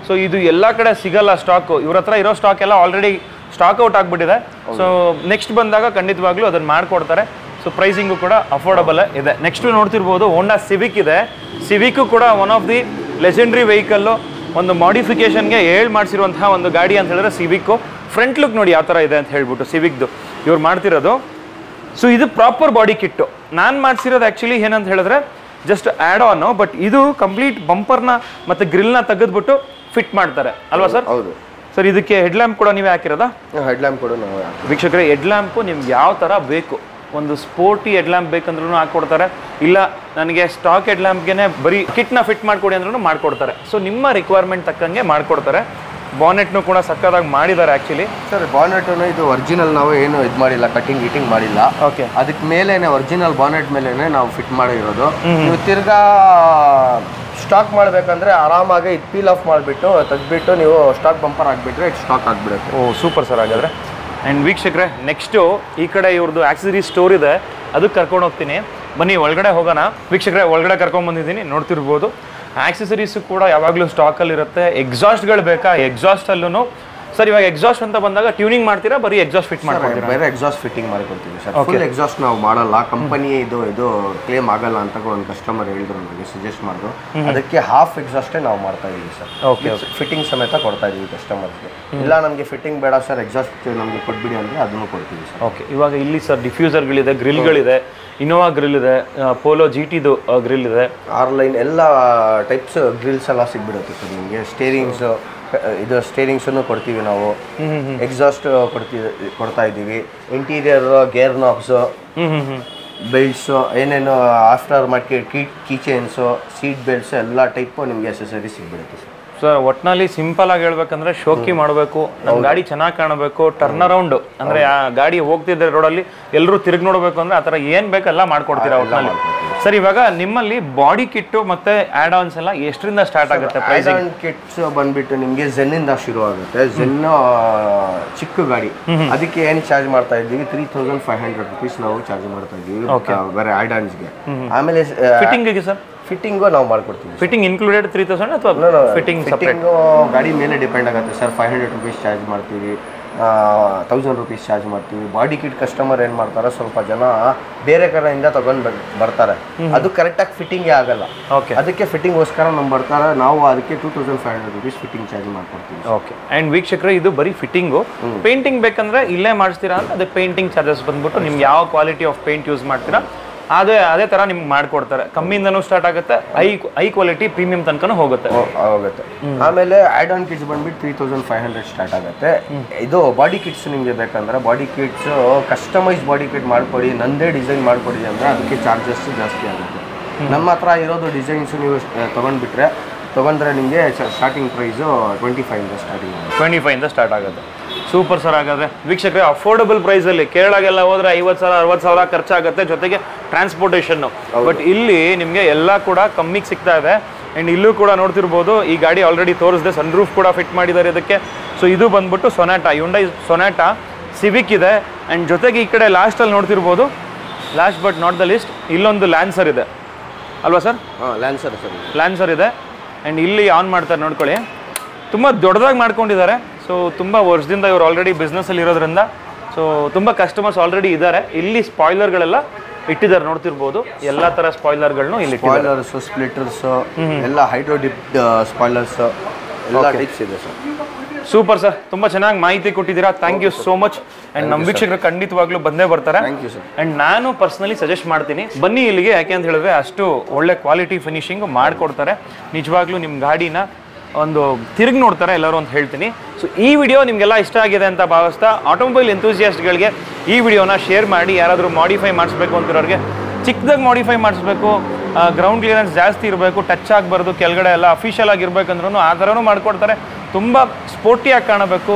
ಸೊ ಇದು ಎಲ್ಲ ಕಡೆ ಸಿಗಲ್ಲ ಸ್ಟಾಕ್. ಇವ್ರ ಹತ್ರ ಇರೋ ಸ್ಟಾಕ್ ಎಲ್ಲ ಆಲ್ರೆಡಿ ಸ್ಟಾಕ್ ಔಟ್ ಆಗ್ಬಿಟ್ಟಿದೆ. ಸೊ ನೆಕ್ಸ್ಟ್ ಬಂದಾಗ ಖಂಡಿತವಾಗ್ಲೂ ಅದನ್ನ ಮಾಡ್ಕೊಡ್ತಾರೆ. ಸೊ ಪ್ರೈಸಿಂಗು ಕೂಡ ಅಫೋರ್ಡಬಲ್ ಇದೆ. ನೆಕ್ಸ್ಟ್ ನೋಡ್ತಿರ್ಬೋದು ಹೋಂಡಾ ಸಿವಿಕ್ ಇದೆ. ಸಿವಿಕ್ ಕೂಡ one of the legendary vehicle, ಒಂದು ಮಾಡಿಫಿಕೇಶನ್ಗೆ ಮಾಡಿಸಿರುವಂತಹ ಒಂದು ಗಾಡಿ ಅಂತ ಹೇಳಿದ್ರೆ ಸಿವಿಕ್ಕು. ಫ್ರಂಟ್ ಲುಕ್ ನೋಡಿ ಯಾವ ಥರ ಇದೆ ಅಂತ ಹೇಳ್ಬಿಟ್ಟು ಸಿವಿಕ್ದು ಇವ್ರು ಮಾಡ್ತಿರೋದು. ಸೊ ಇದು ಪ್ರಾಪರ್ ಬಾಡಿ ಕಿಟ್ಟು. ನಾನು ಮಾಡಿಸಿರೋದು ಆ್ಯಕ್ಚುಲಿ ಏನಂತ ಹೇಳಿದ್ರೆ ಜಸ್ಟ್ ಆ್ಯಡ್ ಆನ್, ಬಟ್ ಇದು ಕಂಪ್ಲೀಟ್ ಬಂಪರ್ನ ಮತ್ತು ಗ್ರಿಲ್ನ ತೆಗೆದ್ಬಿಟ್ಟು ಫಿಟ್ ಮಾಡ್ತಾರೆ ಅಲ್ವಾ ಸರ್? ಹೌದು ಸರ್. ಇದಕ್ಕೆ ಹೆಡ್ ಲ್ಯಾಂಪ್ ಕೂಡ ನೀವೇ ಹಾಕಿರೋದಾ? ಹೆಡ್ ಲ್ಯಾಂಪ್ ಕೂಡ ನಾವು ವೀಕ್ಷಕರೇ ಹೆಡ್ ಲ್ಯಾಂಪು ನಿಮ್ಗೆ ಯಾವ ಥರ ಬೇಕು, ಒಂದು ಸ್ಪೋರ್ಟಿ ಹೆಡ್ ಲ್ಯಾಂಪ್ ಬೇಕಂದ್ರೂ ಹಾಕ್ಕೊಡ್ತಾರೆ, ಇಲ್ಲ ನನಗೆ ಸ್ಟಾಕ್ ಹೆಡ್ ಲ್ಯಾಂಪ್ಗೆ ಬರೀ ಕಿಟ್ನ ಫಿಟ್ ಮಾಡಿಕೊಡಿ ಅಂದ್ರೂ ಮಾಡ್ಕೊಡ್ತಾರೆ. ಸೊ ನಿಮ್ಮ ರಿಕ್ವೈರ್ಮೆಂಟ್ ತಕ್ಕಂಗೆ ಮಾಡ್ಕೊಡ್ತಾರೆ. ಬಾನೆಟ್ನು ಕೂಡ ಸಕ್ಕದಾಗಿ ಮಾಡಿದ್ದಾರೆ ಆ್ಯಕ್ಚುಲಿ. ಸರ್ ಬಾನೆಟ್ನು ಇದು ಒರಿಜಿನಲ್ ನಾವು ಏನು ಇದು ಮಾಡಿಲ್ಲ, ಕಟಿಂಗ್ ಗಿಟಿಂಗ್ ಮಾಡಿಲ್ಲ. ಓಕೆ. ಅದಕ್ಕೆ ಮೇಲೇನೆ ಒರಿಜಿನಲ್ ಬಾನೆಟ್ ಮೇಲೇನೆ ನಾವು ಫಿಟ್ ಮಾಡಿರೋದು. ನೀವು ತಿರ್ಗಾ ಸ್ಟಾಕ್ ಮಾಡಬೇಕಂದ್ರೆ ಆರಾಮಾಗಿ ಇದು ಪೀಲ್ ಆಫ್ ಮಾಡಿಬಿಟ್ಟು ತೆಗೆದ್ಬಿಟ್ಟು ನೀವು ಸ್ಟಾಕ್ ಬಂಪರ್ ಹಾಕ್ಬಿಟ್ರೆ ಇದು ಸ್ಟಾಕ್ ಆಗಿಬಿಡುತ್ತೆ. ಓ ಸೂಪರ್ ಸರ್. ಹಾಗಾದರೆ ಆ್ಯಂಡ್ ವೀಕ್ಷಕರೇ ನೆಕ್ಸ್ಟು ಈ ಕಡೆ ಇವ್ರದ್ದು ಆಕ್ಸೆಸರಿ ಸ್ಟೋರ್ ಇದೆ, ಅದಕ್ಕೆ ಕರ್ಕೊಂಡು ಹೋಗ್ತೀನಿ. ಬನ್ನಿ ಒಳಗಡೆ ಹೋಗೋಣ. ವೀಕ್ಷಕರೇ ಒಳಗಡೆ ಕರ್ಕೊಂಡ್ಬಂದಿದ್ದೀನಿ, ನೋಡ್ತಿರ್ಬೋದು. ಆಕ್ಸೆಸರೀಸು ಕೂಡ ಯಾವಾಗಲೂ ಸ್ಟಾಕಲ್ಲಿರುತ್ತೆ. ಎಕ್ಸಾಸ್ಟ್ಗಳು ಬೇಕಾ, ಎಕ್ಸಾಸ್ಟಲ್ಲೂ ಸರ್ ಇವಾಗ ಎಕ್ಸಾಸ್ಟ್ ಅಂತ ಬಂದಾಗ ಟ್ಯೂನಿಂಗ್ ಮಾಡ್ತೀರಾ, ಬರೀ ಎಕ್ಸಾಸ್ಟ್ ಫಿಟ್ ಮಾಡ್ಕೊಡ್ತೀರಾ? ಬೇರೆ ಎಕ್ಸಾಸ್ಟ್ ಫಿಟ್ಟಿಂಗ್ ಮಾಡ್ಕೊಡ್ತೀವಿ ಸರ್. ಫುಲ್ ಎಕ್ಸಾಸ್ಟ್ ನಾವು ಮಾಡಲ್ಲ, ಕಂಪನಿ ಇದು ಕ್ಲೇಮ್ ಆಗಲ್ಲ ಅಂತ ಒಂದು ಕಸ್ಟಮರ್ ಹೇಳಿದ್ರು, ನನಗೆ ಸಜೆಸ್ಟ್ ಮಾಡಿದ್ರು. ಅದಕ್ಕೆ ಹಾಫ್ ಎಕ್ಸಾಸ್ಟೇ ನಾವು ಮಾಡ್ತಾ ಇದೀವಿ ಸರ್. ಓಕೆ. ಫಿಟ್ಟಿಂಗ್ ಸಮೇತ ಕೊಡ್ತಾ ಇದೀವಿ ಕಸ್ಟಮರ್ಸ್ಗೆ. ಇಲ್ಲ ನಮಗೆ ಫಿಟ್ಟಿಂಗ್ ಬೇಡ ಸರ್, ಎಕ್ಸಾಸ್ಟ್ ನಮಗೆ ಕೊಟ್ಬಿಡಿ ಅಂದರೆ ಅದನ್ನು ಕೊಡ್ತೀವಿ ಸರ್. ಓಕೆ. ಇವಾಗ ಇಲ್ಲಿ ಸರ್ ಡಿಫ್ಯೂಸರ್ಗಳಿದೆ, ಗ್ರಿಲ್ಗಳಿದೆ, ಇನೋವಾ ಗ್ರಿಲ್ ಇದೆ, ಪೋಲೋ GTದು ಗ್ರಿಲ್ ಇದೆ, ಆರ್ಲೈನ್ ಎಲ್ಲ ಟೈಪ್ಸ್ ಗ್ರಿಲ್ಸ್ ಎಲ್ಲ ಸಿಗ್ಬಿಡುತ್ತೆ ಸರ್ ನಿಮಗೆ. ಸ್ಟೇರಿಂಗ್ಸು ಇದು ಸ್ಟೇರಿಂಗ್ಸನ್ನು ಕೊಡ್ತೀವಿ ನಾವು. ಎಕ್ಸಾಸ್ಟ್ ಕೊಡ್ತಾ ಇದ್ದೀವಿ. ಇಂಟೀರಿಯರ್ ಗೇರ್ ನಾಬ್ಸು, ಬೆಲ್ಟ್ಸು, ಏನೇನು after market key chains, seat belts ಎಲ್ಲ ಟೈಪು ನಿಮಗೆ ಅಸೆಸರೀಸ್ ಸಿಗ್ಬಿಡುತ್ತೆ ಸರ್. ಸರ್ ಒಟ್ಟಿನಲ್ಲಿ ಸಿಂಪಲ್ ಆಗಿ ಹೇಳ್ಬೇಕಂದ್ರೆ ಶೋಕಿ ಮಾಡಬೇಕು, ನಮ್ಮ ಗಾಡಿ ಚೆನ್ನಾಗಿ ಕಾಣಬೇಕು, ಟರ್ನ್ ಅರೌಂಡ್ ಅಂದ್ರೆ ಆ ಗಾಡಿ ಹೋಗ್ತಿದ್ರೆ ರೋಡಲ್ಲಿ ಎಲ್ಲರೂ ತಿರುಗಿ ನೋಡಬೇಕು ಅಂದ್ರೆ ಆ ಥರ ಏನು ಬೇಕೆಲ್ಲ ಮಾಡ್ಕೊಡ್ತೀರಾ ಒಟ್ಟಿನಲ್ಲಿ. ಸರ್ ಇವಾಗ ನಿಮ್ಮಲ್ಲಿ ಬಾಡಿ ಕಿಟ್ಟು ಮತ್ತೆ ಆ್ಯಡ್ ಆನ್ಸ್ ಎಲ್ಲ ಎಷ್ಟರಿಂದ ಸ್ಟಾರ್ಟ್ ಆಗುತ್ತೆ? ಪ್ರೈಸಿಂಗ್ ಕಿಟ್ಸ್ ಬಂದ್ಬಿಟ್ಟು ನಿಮಗೆ ಝೆನ್ನಿಂದ ಶುರು ಆಗುತ್ತೆ. ಝೆನ್ ಚಿಕ್ಕ ಗಾಡಿ, ಅದಕ್ಕೆ ಏನು ಚಾರ್ಜ್ ಮಾಡ್ತಾ ಇದ್ದೀವಿ 3500 rupees ನಾವು ಚಾರ್ಜ್ ಮಾಡ್ತಾ ಇದ್ದೀವಿ ಬೇರೆ ಆ್ಯಡ್ ಆನ್ಸ್ಗೆ. ಆಮೇಲೆ ಫಿಟ್ಟಿಂಗಿಗೆ ಸರ್ ಫಿಟ್ಟಿಂಗು ನಾವು ಮಾಡ್ಕೊಡ್ತೀವಿ. ಫಿಟ್ಟಿಂಗ್ ಇನ್ಕ್ಲೂಡೆಡ್ 3000 ಅಥವಾ ಫಿಟ್ಟಿಂಗ್ ಗಾಡಿ ಮೇಲೆ ಡಿಪೆಂಡ್ ಆಗುತ್ತೆ ಸರ್. 500 rupees ಚಾರ್ಜ್ ಮಾಡ್ತೀವಿ, 1000 rupees ಚಾರ್ಜ್ ಮಾಡ್ತೀವಿ. ಬಾಡಿ ಕಿಟ್ ಕಸ್ಟಮರ್ ಏನು ಮಾಡ್ತಾರೆ, ಸ್ವಲ್ಪ ಜನ ಬೇರೆ ಕಡೆಯಿಂದ ತಗೊಂಡು ಬರ್ತಾರೆ, ಅದು ಕರೆಕ್ಟಾಗಿ ಫಿಟ್ಟಿಂಗೇ ಆಗಲ್ಲ. ಓಕೆ. ಅದಕ್ಕೆ ಫಿಟ್ಟಿಂಗ್ಗೋಸ್ಕರ ನಮ್ಮ ಬರ್ತಾರೆ, ನಾವು ಅದಕ್ಕೆ 2500 rupees ಫಿಟ್ಟಿಂಗ್ ಚಾರ್ಜ್ ಮಾಡ್ಕೊಡ್ತೀವಿ. ಓಕೆ. ಆ್ಯಂಡ್ ವೀಕ್ಷಕರೇ ಇದು ಬರೀ ಫಿಟ್ಟಿಂಗು. ಪೇಂಟಿಂಗ್ ಬೇಕಂದ್ರೆ ಇಲ್ಲೇ ಮಾಡಿಸ್ತೀರಾ ಅಂತ ಅದಕ್ಕೆ ಪೇಂಟಿಂಗ್ ಚಾರ್ಜಸ್ ಬಂದ್ಬಿಟ್ಟು ನಿಮ್ಗೆ ಯಾವ ಕ್ವಾಲಿಟಿ ಆಫ್ ಪೇಂಟ್ ಯೂಸ್ ಮಾಡ್ತೀರಾ ಅದೇ ಥರ ನಿಮ್ಗೆ ಮಾಡ್ಕೊಡ್ತಾರೆ. ಕಮ್ಮಿಯಿಂದನೂ ಸ್ಟಾರ್ಟ್ ಆಗುತ್ತೆ, ಹೈ ಕ್ವಾಲಿಟಿ ಪ್ರೀಮಿಯಂ ತನಕನೂ ಹೋಗುತ್ತೆ. ಆಮೇಲೆ ಆ್ಯಡ್ ಆನ್ ಕಿಟ್ಸ್ ಬಂದ್ಬಿಟ್ಟು 3500 ಸ್ಟಾರ್ಟ್ ಆಗುತ್ತೆ. ಇದು ಬಾಡಿ ಕಿಟ್ಸ್ ನಿಮಗೆ ಬೇಕಂದ್ರೆ body kits customise body kit ಮಾಡ್ಕೊಡಿ, ನಂದೇ ಡಿಸೈನ್ ಮಾಡ್ಕೊಡಿ ಅಂದರೆ ಅದಕ್ಕೆ ಚಾರ್ಜಸ್ ಜಾಸ್ತಿ ಆಗುತ್ತೆ. ನಮ್ಮ ಹತ್ರ ಇರೋದು ಡಿಸೈನ್ಸು ನೀವು ತೊಗೊಂಡ್ರೆ ನಿಮಗೆ ಸ್ಟಾರ್ಟಿಂಗ್ ಪ್ರೈಸು 25 ಸ್ಟಾರ್ಟಿಂಗ್ 25 ಸ್ಟಾರ್ಟ್ ಆಗುತ್ತೆ. Super sir. ಹಾಗಾದರೆ ವೀಕ್ಷಕರೇ ಅಫೋರ್ಡಬಲ್ ಪ್ರೈಸಲ್ಲಿ ಕೇರಳಗೆಲ್ಲ ಹೋದರೆ 50,000 60,000 ಖರ್ಚಾಗುತ್ತೆ, ಜೊತೆಗೆ ಟ್ರಾನ್ಸ್ಪೋರ್ಟೇಷನ್ನು. ಬಟ್ ಇಲ್ಲಿ ನಿಮಗೆ ಎಲ್ಲ ಕೂಡ ಕಮ್ಮಿಗೆ ಸಿಗ್ತಾ ಇದೆ. ಆ್ಯಂಡ್ ಇಲ್ಲೂ ಕೂಡ ನೋಡ್ತಿರ್ಬೋದು, ಈ ಗಾಡಿ ಆಲ್ರೆಡಿ ತೋರಿಸಿದೆ, ಸನ್ ರೂಫ್ ಕೂಡ ಫಿಟ್ ಮಾಡಿದ್ದಾರೆ ಇದಕ್ಕೆ. ಸೊ ಇದು ಬಂದ್ಬಿಟ್ಟು ಸೊನಾಟಾ, ಹ್ಯುಂಡೈ ಸೊನಾಟಾ ಸಿವಿಕ್ ಇದೆ. ಆ್ಯಂಡ್ ಜೊತೆಗೆ ಈ ಕಡೆ ಲಾಸ್ಟಲ್ಲಿ ನೋಡ್ತಿರ್ಬೋದು, last but not the least, ಇಲ್ಲೊಂದು ಲ್ಯಾನ್ಸರ್ ಇದೆ ಅಲ್ವಾ ಸರ್? ಲ್ಯಾನ್ಸರ್ ಸರ್, ಲ್ಯಾನ್ಸರ್ ಇದೆ. ಆ್ಯಂಡ್ ಇಲ್ಲಿ ಆನ್ ಮಾಡ್ತಾರೆ ನೋಡ್ಕೊಳ್ಳಿ. ತುಂಬ ದೊಡ್ಡದಾಗಿ ಮಾಡ್ಕೊಂಡಿದ್ದಾರೆ. ಸೊ ತುಂಬ ವರ್ಷದಿಂದ ಇವರು ಆಲ್ರೆಡಿ ಬಿಸ್ನೆಸ್ಸಲ್ಲಿ ಇರೋದ್ರಿಂದ ಸೊ ತುಂಬ ಕಸ್ಟಮರ್ಸ್ ಆಲ್ರೆಡಿ ಇದ್ದಾರೆ. ಇಲ್ಲಿ ಸ್ಪಾಯ್ಲರ್ಗಳೆಲ್ಲ ಇಟ್ಟಿದ್ದಾರೆ, ನೋಡ್ತಿರ್ಬೋದು. ಎಲ್ಲ ಥರ ಸ್ಪಾಯ್ಲರ್ಗಳನ್ನು ಇಲ್ಲಿ ಸ್ಪಾಯ್ಲರ್ಸ್, ಸ್ಪ್ಲಿಟರ್ಸ್ ಎಲ್ಲ ಹೈಡ್ರೋಡಿಪ್ಡ್ ಸ್ಪಾಯ್ಲರ್ಸ್ ಎಲ್ಲ ಟೈಪ್ಸ್ ಇದೆ ಸರ್. ಸೂಪರ್ ಸರ್, ತುಂಬ ಚೆನ್ನಾಗಿ ಮಾಹಿತಿ ಕೊಟ್ಟಿದ್ದೀರಾ. Thank you so much. And ನಮ್ಮ ವೀಕ್ಷಕರು ಖಂಡಿತವಾಗ್ಲೂ ಬಂದೇ ಬರ್ತಾರೆ. Thank you sir. ಆ್ಯಂಡ್ ನಾನು ಪರ್ಸ್ನಲಿ ಸಜೆಸ್ಟ್ ಮಾಡ್ತೀನಿ, ಬನ್ನಿ ಇಲ್ಲಿಗೆ. ಯಾಕೆ ಅಂತ ಹೇಳಿದ್ರೆ ಅಷ್ಟು ಒಳ್ಳೆ ಕ್ವಾಲಿಟಿ ಫಿನಿಶಿಂಗ್ ಮಾಡಿಕೊಡ್ತಾರೆ. ನಿಜವಾಗ್ಲೂ ನಿಮ್ಮ ಗಾಡಿನ ಒಂದು ತಿರುಗಿ ನೋಡ್ತಾರೆ ಎಲ್ಲರೂ ಅಂತ ಹೇಳ್ತೀನಿ. ಸೊ ಈ ವಿಡಿಯೋ ನಿಮಗೆಲ್ಲ ಇಷ್ಟ ಆಗಿದೆ ಅಂತ ಭಾವಿಸ್ತಾ ಆಟೋಮೊಬೈಲ್ ಎಂಥೂಸಿಯಾಸ್ಟ್ಗಳಿಗೆ ಈ ವಿಡಿಯೋನ ಶೇರ್ ಮಾಡಿ. ಯಾರಾದರೂ ಮಾಡಿಫೈ ಮಾಡಿಸ್ಬೇಕು ಅಂತಿರೋರಿಗೆ, ಚಿಕ್ಕದಾಗಿ ಮಾಡಿಫೈ ಮಾಡಿಸ್ಬೇಕು, ಗ್ರೌಂಡ್ ಕ್ಲಿಯರೆನ್ಸ್ ಜಾಸ್ತಿ ಇರಬೇಕು, ಟಚ್ ಆಗಬಾರ್ದು, ಕೆಳಗಡೆ ಎಲ್ಲ ಅಫಿಷಿಯಲ್ ಆಗಿರ್ಬೇಕಂದ್ರೂ ಆ ಥರನೂ ಮಾಡಿಕೊಡ್ತಾರೆ. ತುಂಬ ಸ್ಪೋರ್ಟಿಯಾಗಿ ಕಾಣಬೇಕು,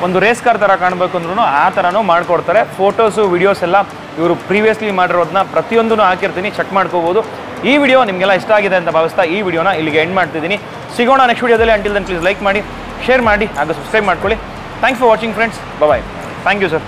ಒಂದು ರೇಸ್ ಕಾರ್ ಥರ ಕಾಣಬೇಕು ಅಂದ್ರೂ ಆ ಥರನೂ ಮಾಡಿಕೊಡ್ತಾರೆ. ಫೋಟೋಸು ವಿಡಿಯೋಸ್ ಎಲ್ಲ ಇವರು ಪ್ರೀವಿಯಸ್ಲಿ ಮಾಡಿರೋದನ್ನ ಪ್ರತಿಯೊಂದೂ ಹಾಕಿರ್ತೀನಿ, ಚೆಕ್ ಮಾಡ್ಕೋಬೋದು. ಈ ವಿಡಿಯೋ ನಿಮಗೆಲ್ಲ ಇಷ್ಟ ಆಗಿದೆ ಅಂತ ಭಾವಿಸ್ತಾ ಈ ವಿಡಿಯೋನ ಇಲ್ಲಿಗೆ ಎಂಡ್ ಮಾಡ್ತಿದ್ದೀನಿ. ಸಿಗೋಣ ನೆಕ್ಸ್ಟ್ ವಿಡಿಯೋದಲ್ಲಿ. ಅಂಟಿಲ್ ದೆನ್ ಪ್ಲೀಸ್ ಲೈಕ್ ಮಾಡಿ, ಶೇರ್ ಮಾಡಿ ಹಾಗೂ ಸಬ್ಸ್ಕ್ರೈಬ್ ಮಾಡ್ಕೊಳ್ಳಿ. Thanks for watching friends. Bye. Thank you sir.